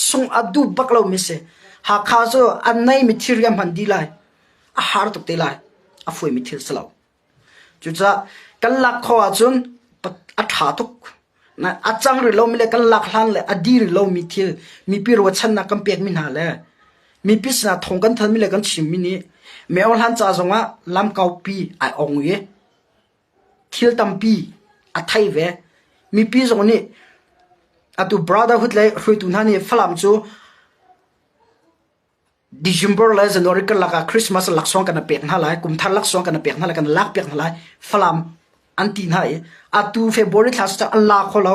Speaker 1: sung adu bak lo mi se ha kha zo an nai mi thir yam han di lai a har tok te lai a foi mi thir salo chu cha kan lak kho a chun a tha tok na a chang ri lo mi le kan lak hlan le a di ri lo mi thil mi pi ro chan na kam pek min ha le mi pi sna thong kan than mi le kan chim mi ni me on han cha zonga lam kau pi ai ong ye thil tam pi a thai ve mi pi zong ni atu brotherhood le hrui tu na ni flam chu December la January kan laka Christmas lak song kan pek na lai kum thar lak song kan pek na lai kan lak pek na lai flam anti na ye atu February thas ta Allah kholo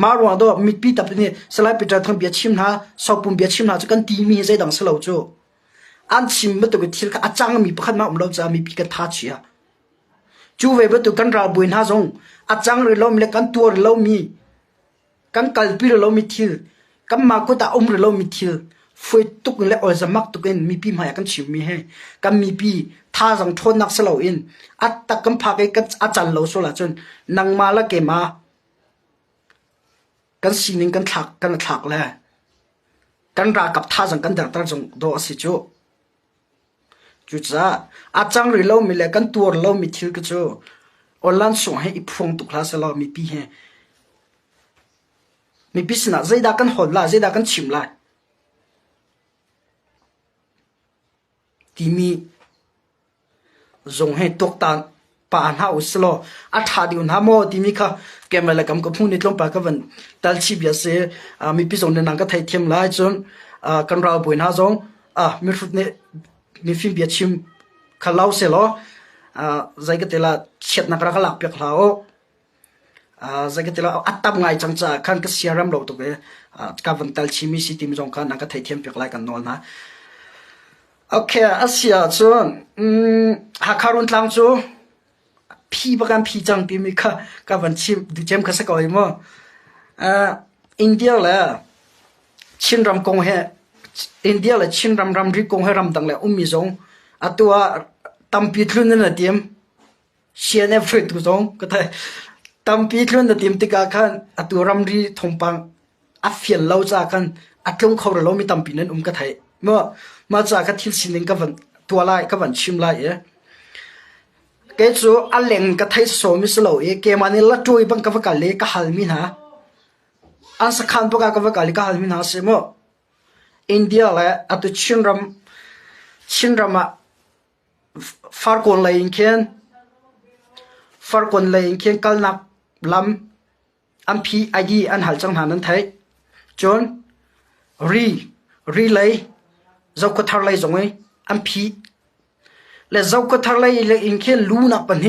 Speaker 1: marwa do mi pi tap ni salai pita thang bia chim na sopum bia chim na chu kan ti mi zai dang salo chu an chim ma to thil ka achang mi pakhat ma umlo cha mi pi ka tha chia chu ve ba tu kan ra buin ha zong achang ri lo mi le kan tur lo mi kan kalpi lo mi thil kam ma ko ta ri lo mi thil foi tuk le ol zamak tuken mi pi ma kan chim mi he kam mi pi tha jang thon nak salo in at tak kam pha ke ka achan lo so la chun nang ma la ke ma kan sining kan thak le kan ra kap tha jang kan dar tar jong do si chu chu cha achang ri lo mi le kan tur lo mi thil ka chu olan so he I phong tu class lo mi pi he mi pi sna zaida kan hol la zaida kan chim la timi zong he tok tan pa na uslo a tha di un ha mo timi kha camera kam ko phun ni tlom pa ka van tal chi bia se mi pi zong ne nang ka thai them lai chon kan ra boin ha zong mi fut ne mi film bia chim khalau se lo zai ka tela chet na kra ka lak pek lao zai ka tela atam ngai chang cha khan ka siaram lo to ke ka van tal chi mi si tim zong ka nang ka thai them pek lai kan nol na okay asia chon ha kharun tlang chu phi bakan phi chang pi mi ka van chim du chem kha sa ko mo india la chin ram kong he India la chin ram ri kong ram dang le mi zong atua tampi thlun na tiam sian fruit tu zong ka thai tampi thlun na tiam tika khan atu ram ri thongpang a fian lo cha khan atlong khor lo mi tampi nan ka thai ma cha ka thil sin ka van tua lai ka van chim lai e ke chu a leng ka thai so mi slo e ke mani la tui bang ka ka le ka hal mi na an sa khan pa ka ka le ka hal mi na se mo India la atu chinrama far kon la in khen kal nak lam am phi id an hal chang hanan thai chon ri lai zau ko thar lai zongoi am phi le zau ko thar lai le in khen luna pan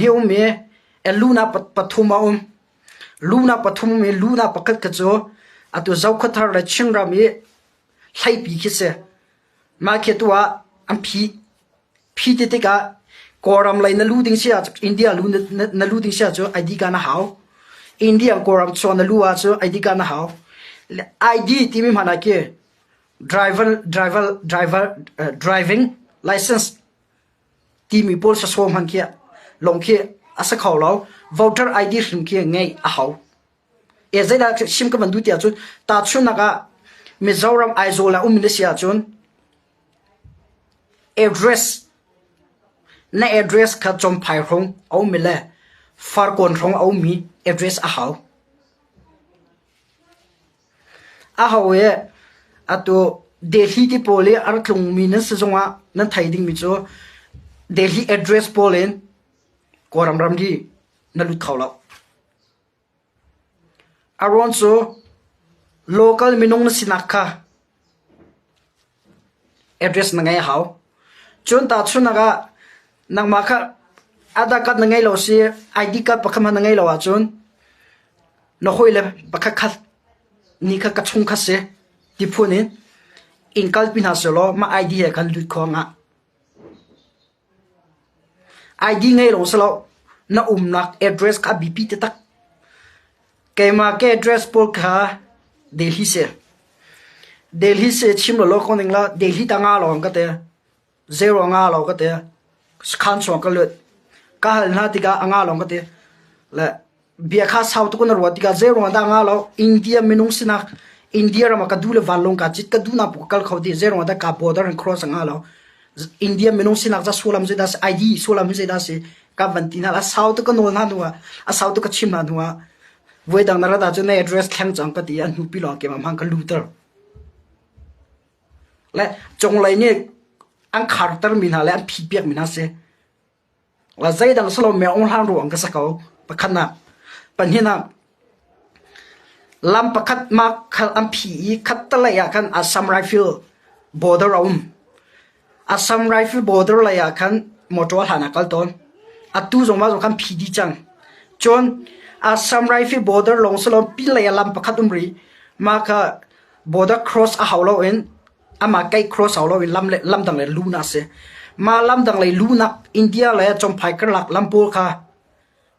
Speaker 1: heum me e luna pathuma luna pathum me luna pakat ka cho atu zau ko thar la chinram me hlai pi khi se ma khe tuwa am phi te ka koram lai na lu ding sia India lu na lu ding sia cho id ka na hau India koram cho na luwa cho id ka na hau id ti mi mana ke driving license ti mi pol sa som han kia long ke asa khaw lo voter id hrim ke ngai a hau e zaida sim ka bandu tia chu ta chuna ka Mizoram aizola sia chun address ka chom phai rong au mile far kon rong au mi address a hau e ato Delhi ti pole ar tlung mi na sezonga nan thai ding mi cho Delhi address polen koram ram di na lut khawla aron so local minong na sinakha address na ngai hau chon ta chuna ga nang ma kha ada kat na ngai lo si id card pakham na ngai lo wa chon no hoile pakha khat ni kha ka chung kha se ti phunin inkal pin ha solo ma id he kan lut khonga id ngai lo solo na nak address ka bp te tak kema ke address pol kha Delhi se chim lo ko ning la Delhi ta nga lo ka te zero nga lo ka te khan so ka lut ka hal na ti ka anga lo ka te la bia kha south ko na ro ti ka zero da nga lo India minung sina India ra ma ka dule valong ka chit ka du na pu kal khodi zero da ka border and cross nga lo India minung sina za sulam je das id sulam je das ka vantina la south ko no na nuwa a south ko chim na nuwa voi dang na da chu na address khang chang ka ti an hu pi lo ke ma mang ka luter le chong lai ne an khar tar min ha le an phi piak min ha se la zai dang slo me ong hang ro ang ka sa ko pakhana panhina lam pakhat ma khal am phi khat ta la ya kan Assam rifle border la ya kan motor hana kal ton atu zong ma zo kan phi di chang chon Assam rifle border long slo pi la ya lam pakhat umri ma kha border cross a haulo en ama kai cross haulo in lam dang le luna se ma lam dang le luna India la chom phai kar lak lam pol kha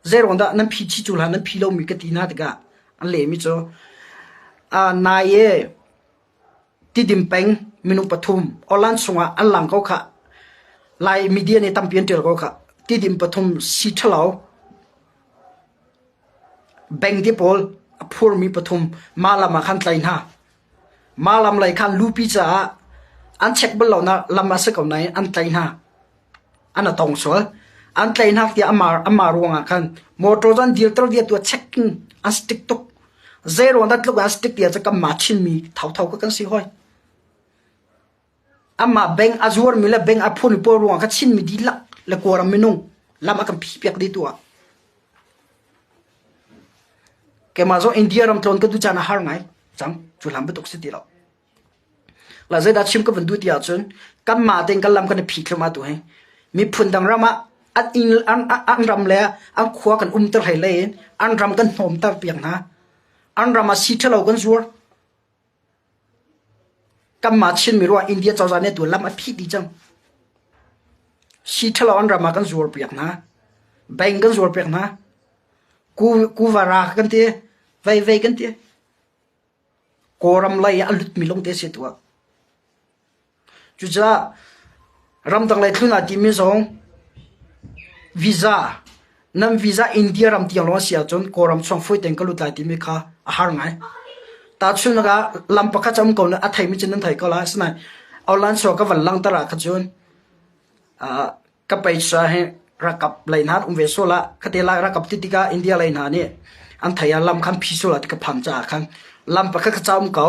Speaker 1: zero da nan phi chi chula nan phi lo mi ka tina ga an le mi cho a na ye ti dim peng minu pathum olan sunga an lang ko kha lai media ne tampian tel ko kha ti dim pathum si thalau beng di pol phur mi pathum malama khan tlain ha malam lai khan lupi cha an check bal na lama se ko nai an tlain ha ana tong so an tlain ha ti amar ronga khan motor jan dir tor dia tu checking an stick tok zero that look as stick dia cha kam machin mi thau ka kan si hoi amma beng azur mi la beng aphun por ronga ka chin mi di lak le koram minung lama kam phi piak di tu ke ma zo India ram tlon ka du chana har ngai chang chulam betok si ti lo la zai da chim ka vandu ti a chun kam ma teng kalam kan phi khma tu he mi phun dang rama at in an ram le an khwa kan tar hai le an ram kan hom tar piang na an rama si thalo kan zur kam ma chin mi ro India chaw ne tu lam a phi di chang si thalo an rama kan zur piang na bang kan zur piang na ku vara kan te vai kan te koram lai alut milong te se tua chu cha ram tang lai thluna ti mi zong visa nam visa India ram ti lo sia chon koram chong foi teng kalut lai ti mi kha a har ngai ta chun ga lam pakha cham ko na a thai mi chen nan thai ko la sna aulan so ka van lang tara kha chun ka pai sa he rakap lai na ve so la khatela rakap ti tika India lai na ni an thaya lam khan phi so la ka pham cha khan lam pakha ka cham ko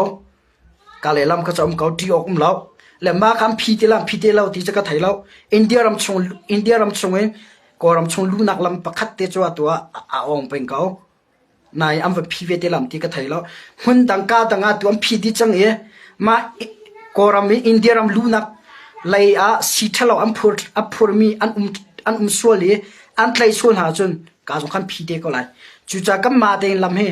Speaker 1: ka le lam ka cham ko ti ok lau le ma khan phi te lau ti cha ka thai lau India ram chung en ko ram chung lu nak lam pakhat te chwa to a ong pen ko nai am va phi ve te lam ti ka thai lau hun dang ka danga tu am phi di chang e ma ko ram India ram lu nak lai a si thalo am phur mi an suali an tlai sual ha chun ka jong khan phi te ko lai chu cha kam ma te lam he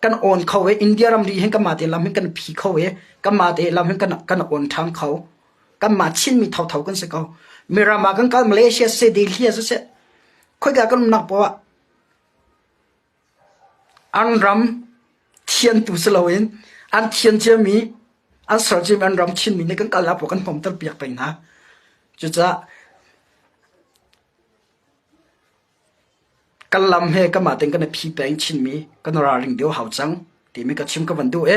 Speaker 1: kan on khaw e India ram ri he kam ma te lam he kan phi khaw e kam ma te lam he kan on thang khaw kam ma chin mi thau kan se ko mera ma kan Malaysia se Delhi se khoi ga kan nak po an ram thian tu slowin an thian che mi an sar che an ram chin mi ne kan kala po kan pom tar piak pai na chu cha kalam he kama teng kana phi peng chin mi kana ra ring deu hau chang ti mi ka chim ka vandu e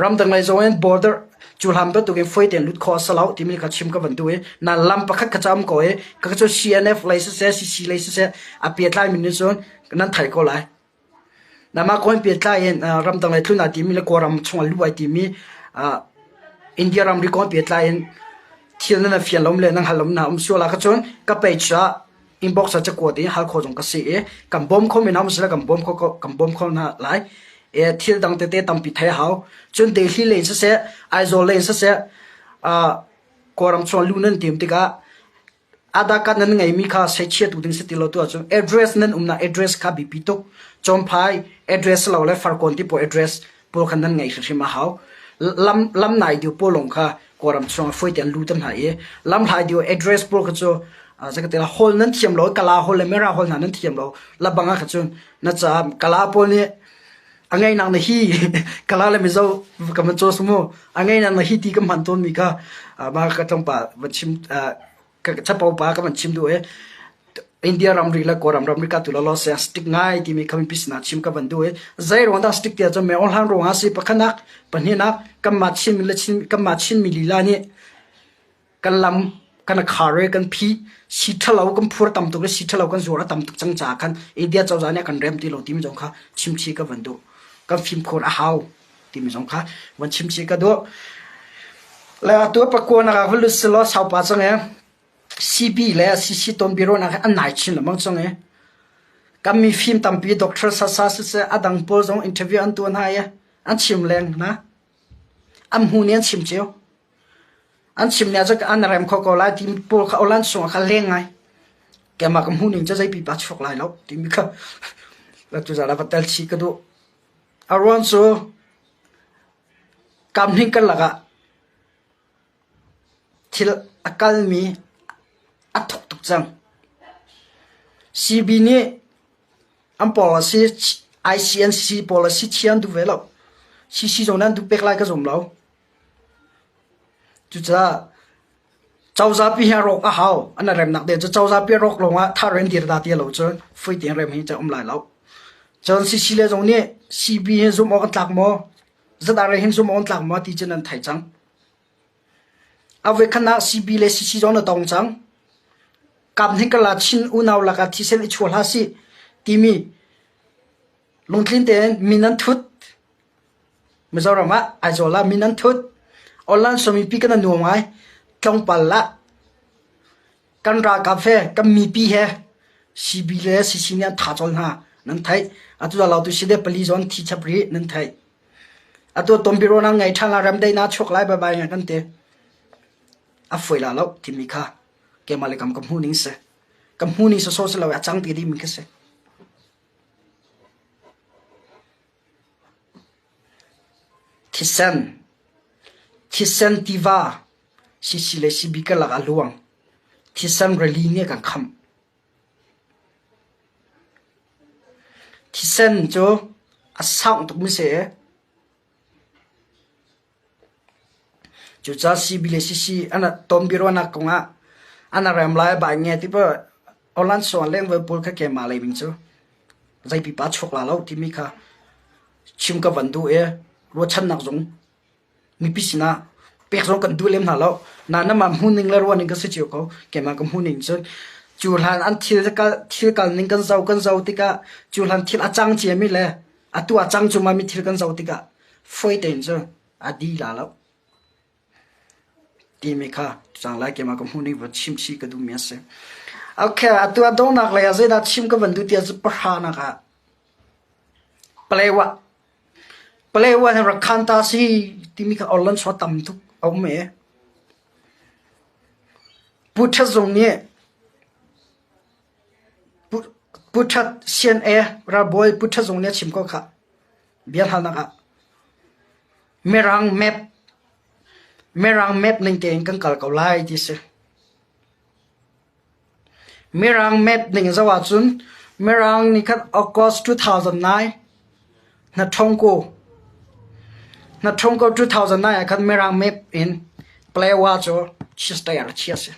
Speaker 1: ram dang lai zoen border chulham to tu ke foi ten lut kho salau ti mi ka chim ka vandu e na lam pakhat ka cham ko e ka cho CNF license CC license a piat lai min zon nan thai ko lai na ma ko piat lai en ram dang lai thuna ti mi le ko ram chung lu ai ti mi India ram ri ko piat lai en thil na fian lom le nang halom na so la ka chon ka pe cha inbox cha ko ti hal kho jong ka se e kam bom kho me nam sla kam bom kho na lai e thil dang te tam pi thai hau chun Delhi le se isolate se koram chon lu nan tim tika ada ka nan ngai mi kha se che tu ding se ti lo tu chu address nan umna address kha bi pi to chom phai address lo le far kon ti po address po khan nan ngai shi ma hau lam nai du po long kha koram chon foi ten lu tan ha e lam hai du address po kha choจะก็แต่ละฮอลนั้นเทียมร้อยกะลาฮอลเลยไม่ราฮอลนั้นเทียมร้อยละบังอ่ะขจุนน่าจะกะลาพวกนี้อังไงนางนะฮีกะลาเลยไม่เจ้ากำมันโจสมุอังไงนางนะฮีที่กำมันต้นมีก็มาก็ต้องป่ามันชิมก็ชับเอาป่าก็มันชิมด้วยอินเดียรำรีละกอรำรีก็ตุลาลอเสียสติ๊กง่ายที่มีคำพิสนาชิมก็มันด้วยใจรวนด้าสติ๊กเดียวจะไม่ออนไลน์รวงอาศัยปะขนักปะเนี่ยนักกำมัดชิมละชิมกำมัดชิมมิลิลานี่กันลำกันคาร์เรกันพีสิทธิ์เรากันพูดตามตัวสิทธิ์เรากันโจรตามตัวจังจากกันอินเดียเจ้าจานเนี่ยกันเริ่มที่เราทีมจงค่ะชิมชีกับวันดูกันฟิล์มโคนอาหาวทีมจงค่ะวันชิมชีกันดูแล้วตัวประกวดนะครับวันลุสโลสาวป้าจังเองซีบีแล้วซีต้นบิโรนะครับอันไหนชินละมั้งจังเองกันมีฟิล์มตามปีด็อกเตอร์ซาซาสุดอดังโพสต์อินเทอร์วิวอันตัวไหนอันชิมแรงนะอันหูเนี่ยชิมเจียวอันชิมเนี่ยจะอันเริ่มเขาก็ไล่ทีมปูเขาลั่นส่งเขาเลี้ยงไงแกมากับหูนิ่งจะใช้ปีปัดชกไล่แล้วทีมก็แล้วจุดอะไรก็เตลชีก็ดูอารอนโซกำนิ่งกันละกะที่อาการมีอัดถกตุกจังซีบีนี่อัน policy ICNC policy เชียนดูเวลาซีตรงนั้นดูเป็กไล่ก็สมแล้วจุดจะเจ้าซาปีเฮรอกอ่ะเขาอันนั้นเริ่มนักเดียวจะเจ้าซาปีรอกลงว่าถ้าเรนเดียร์ดาเดียร์เราจนฟื้นเดียร์เริ่มเห็นจะอมไหลแล้วจนซีเลตรงนี้ซีบีเห็นสมองกันหลักมั้งจะได้เห็นสมองกันหลักมั้งที่จะนั่นไทยจังเอาไว้ขณะซีบีเลซีตรงนั้นตรงจังกับที่กระลาชินอุณาวลักที่เส้นอิชวลาสิที่มีลงทุนเต็นมินันทุดไม่ใช่หรอมะไอโซล่ามินันทุดออนไลน์สมีปีกันหน่วงไงจงปัลละกันรากาแฟกันมีปีเหซีบีเลซีเนี่ยท่าจนฮะนั่นไทยอ่ะตัวเราตัวสิเดปลีจอนที่ชับรีนั่นไทยอ่ะตัวต้นปีโรนังไงท่านเราเริ่มได้น่าชกไล่บายๆกันเตะอ่ะฝอยละแล้วที่มีค่าเกี่ยมาเลยกับหูนิ่งเสกับหูนิ่งโซ่ๆเราอยากจังตีดีมีแค่เสที่เซนติว่าสิเลสิบิกลักอลวงที่เซนเรลีเนี่ยกันคำที่เซนโจอาสังตุกมิเส chú cha si bile si anh tom biro na công á anh làm lại bài nghe thì bữa online soạn lên với bul cái mà lại mình chứ dây bị bắt chọc là lâu thì mi kha chim cái vấn đề rồi chân nặng giống mi bị xin à biết rồi cần đuôi lên nào lâu nãy mà hun ninh là rồi ninh cái sự chịu có cái mà cái hun ninh chứ chú lan anh thiệt cái ninh cái giàu thì cả chú lan thiệt achang chỉ mi lẽ tu achang chú mà mi thiệt cái giàu thì cả phơi tiền chứ đi là lâu thì mi kha chẳng lại cái mà cái hun ninh vật chim chi cái đuôi mi sẽ ok tu adon nak le azai da chim cái vấn đề tiệt parha na ka plewa na rakhanta si timi ka online so tam tu au me putha zong ne putha sian ra boy putha zong ne chim ko kha bial hal na ka merang map ning te kan kal ko lai ti se merang map ning zawa chun merang ni khat August 2009 na thongko 2009 khat merang map in play wa cho chista ya chia se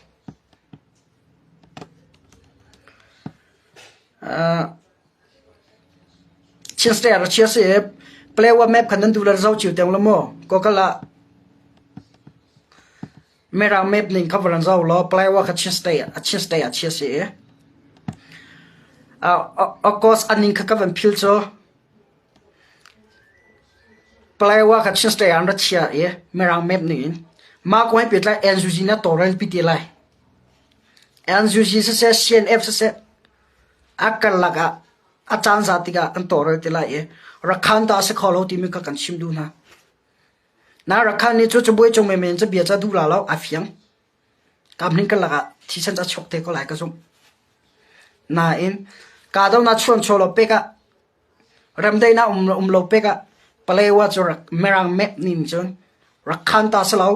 Speaker 1: chista ya chia se play wa map khan du la zau chiu teng lo mo ko kala merang map ning cover zau lo play wa khat chista ya chia se of course aning ka van phil cho play wa khat chista ya ra chia merang map ning ma ko hai pit la NUG na toral pit lai NUG se CNF se akal laga achan zatika an toral ti lai rakhan ta se kholo ti mi ka kan sim du na rakhan ni chu chu boy chong me men che bia cha du la lo afiang kam ning ka laga thi san cha chok te ko lai ka zum na in ka do na chon cholo pe ka ram dai na lo pe ka play wa chu merang map nim chon rakhan ta se lo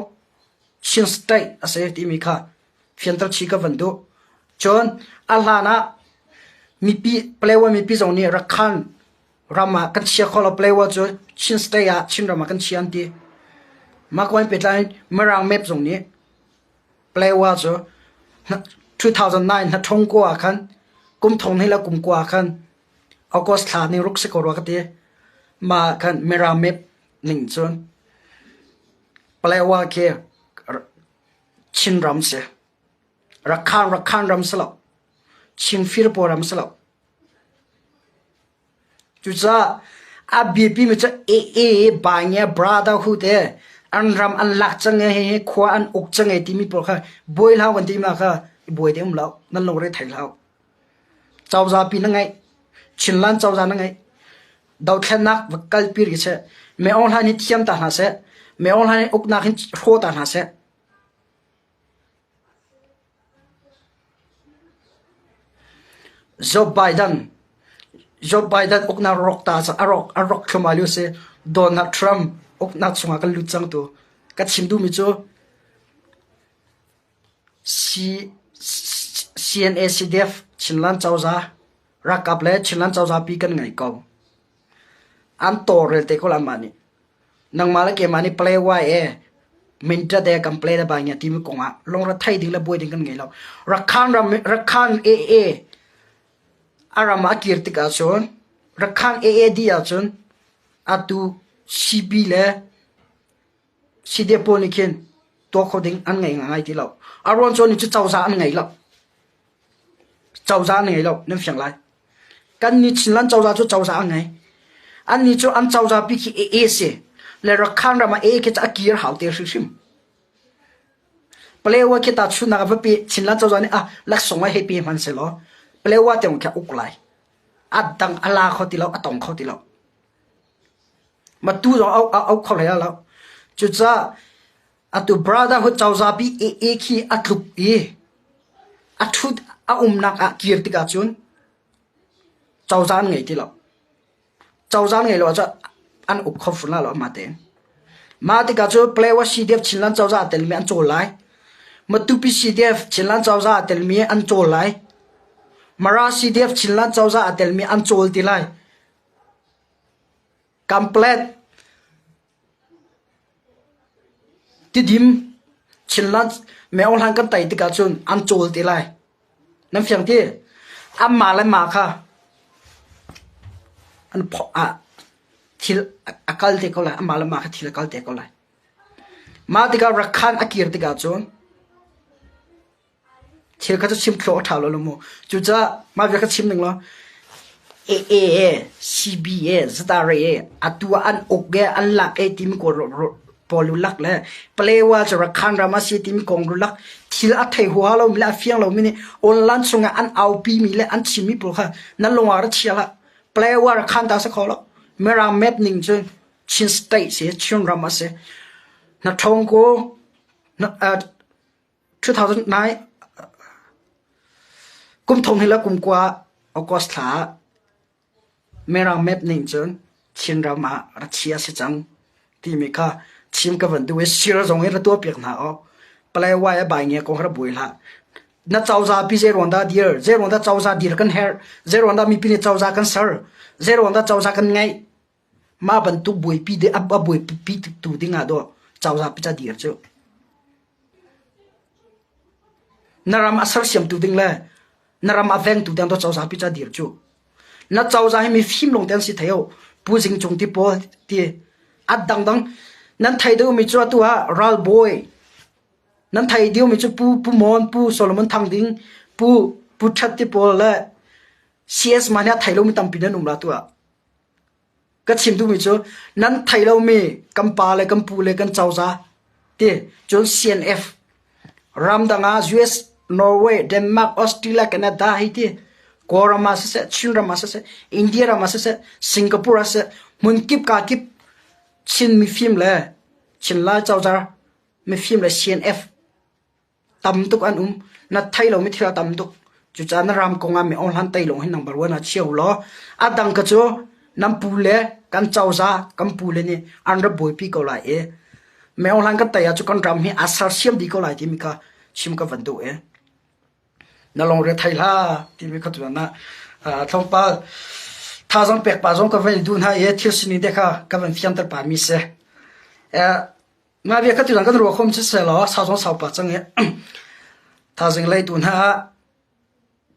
Speaker 1: shin state ase ti mi kha fiantar chi ka vandu chon alhana mi pi play wa mi pi zong ni rakhan rama kan chia kholo play wa chu shin state ya chin rama kan chian ti ma ko pe tlai merang map zong ni play wa chu 2009 na thong ko akhan kum thong ni la kum ko akhan august thla ni ruk se ko ro ka ti ma khan merang map ning chon play wa ke chin ram se rakhan ram se lo chin fir po ram se lo chu cha a bp mi cha ba nya brotherhood an ram an lak chang he khwa an uk chang ti mi por kha boil ha wan ti ma kha boy dem lo nan lo re thai lo chau za pi na ngai chin lan chau za na ngai dau thlan nak vakal pir gi se me on ha ni thiam ta na se me on ha ni uk na khin ho ta na se Joe Biden okna rock ta sa arok khamalu se Donald Trump okna chunga kan luchang tu ka chimdu mi cho CNACDF chinlan chawza rakaple chinlan chawza pi kan ngai ko an torel te ko la mani nang mala ke mani play wa minta de kan play da ba nya tim ko nga longra thai ding la boy ding kan ngai lo rakhan arama kirtika chon rakhan dia chon atu CB le CDP nikin to khoding an ngai ti lo aron chon ni chu chawza an ngai lo chawza ngai lo nem fyang lai kan ni chinlan chawza chu chawza an ngai an ni chu an chawza pi ki se le rakhan rama ke cha kir hau te shim plewa ke ta chu na ba pi chinlan chawza ni lak songa he pi man se lo plewa te kya uklai adang ala khoti lo atong khoti lo ma tu zo au khol ya lo chu cha atu brother hu chawza bi khi atlup athut nak kirtika chun chawzan ngai ti lo chawzan ngai lo cha an up khofu na lo ma te ka chu plewa CDF chinlan chawza tel mi an chol lai ma tu pi CDF chinlan chawza tel mi an chol lai mara CDF chinlan chawza atel mi an chol tilai complete ti dim chinlan me ol han kan tai ti ka chun an chol ti lai nam fyang ti am ma lai ma kha an pho a thil akal te ko lai am ma lai ma kha thil akal te ko lai ma ti ka rakhan akir ti ka chun thil kha chu chim thlo tha lo mo chu cha ma ve kha chim ning lo a cba ztare atua an okge an lak e tim ko polu lak le plewa chara khan rama si tim kong ru lak thil a thei huwa lo mi la fiang lo mi ni online sunga an au pi mi le an chimi pol kha nan lo wa ra chiala plewa ra khan ta sa kholo mera map ning chen chin state se chun rama se na thong ko na 2009 kum thong hila kum kwa august tha mera map ning chen chin rama ra chia se chang ti mi kha chim ka van du sir zong e ra to pek na o play wa ya bai nge ko ra bui la na chawza pi je ronda dir je ronda chawza dir kan her je ronda mi pi ni chawza kan sir je ronda chawza kan ngai ma ban tu bui pi de ab bui pi tu dinga do chawza pi cha dir chu naram asar siam tu ding le naram aveng tu dang do chawza pi cha dir chu na chawza hi mi phim long ten si theo pu jing chung ti po ti at dang dang nan thai do mi chu tu ha ral boy nan thai dio mi chu pu mon pu solomon thang ding pu that ti pol la cs mania thai lo mi tam pin num la tu a ka chim du mi chu nan thai lo mi kam pa le kam pu le kan chawza ti chu cnf ram danga us norway denmark australia canada hi ti korama se chinrama se india rama se singapore se mun kip ka kip chin mi phim le chin la chawza mi phim le cnf tam tuk an na thai lo mi thira tam tuk chu cha na ram konga mi on han tai lo hin number 1 a chiu lo adang ka chu nam pu le kan chawza kam pu le ni an ra boy pi ko lai e me on han ka tai a chu kan ram hi asar siam di ko lai ti mi ka chim ka van du e na long re thai la ti mi ka tu na thong pa tha jong pek pa jong ka vel du na e thil sini de kha ka van fiam tar pa mi se ma ve ka tu kan ro khom che se lo sa jong sa pa chang e tha jing lai tu na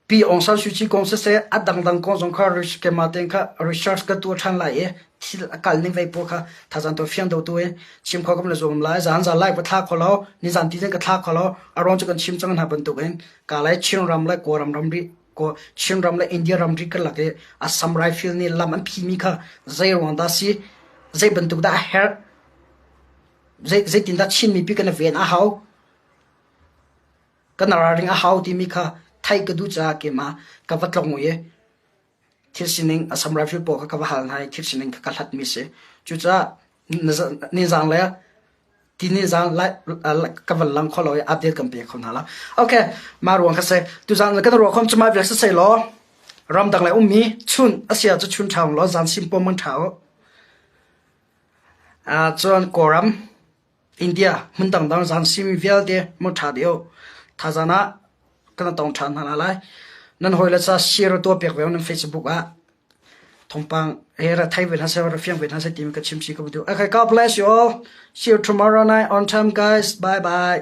Speaker 1: pi on sa shu chi kong se adang dang kong jong kha risk ke ma ten kha research ka tu than lai e thil akal ning ve po kha tha jan to fiam do tu e chim kho kam le zom lai jan za lai pa tha kholo ni jan ti jen ka tha kholo aron chu kan chim chang na ban tu en ka lai chin ram lai ko ram ri ko chin ram lai india ram ri ka lage assam rifle ni lam an phi mi kha zai ronda si zai ban tu da her zai tin da chin mi pi kan ven a hau kan ra ring a hau ti mi kha thai ka du cha ke ma ka wat long ye thil sining assam rifle po ka hal nai thil sining ka hlat mi se chu cha ni jang la ti ni jang la ka wal lang kholo update kam pe khon hala okay ma ruang ka se tu jang ka ro khom chuma vek se lo ram dang lai mi chun asia chu chun thang lo jan sim po man thao chon koram india mun dang dang jan sim vel de mo tha dio tha jana kana tong than hala lai nan hoila cha share to pek ve on facebook a thongpang era thai vel ha se ra fiang vel ha se tim ka chim chi ka bu okay god bless you all see you tomorrow night on time guys bye bye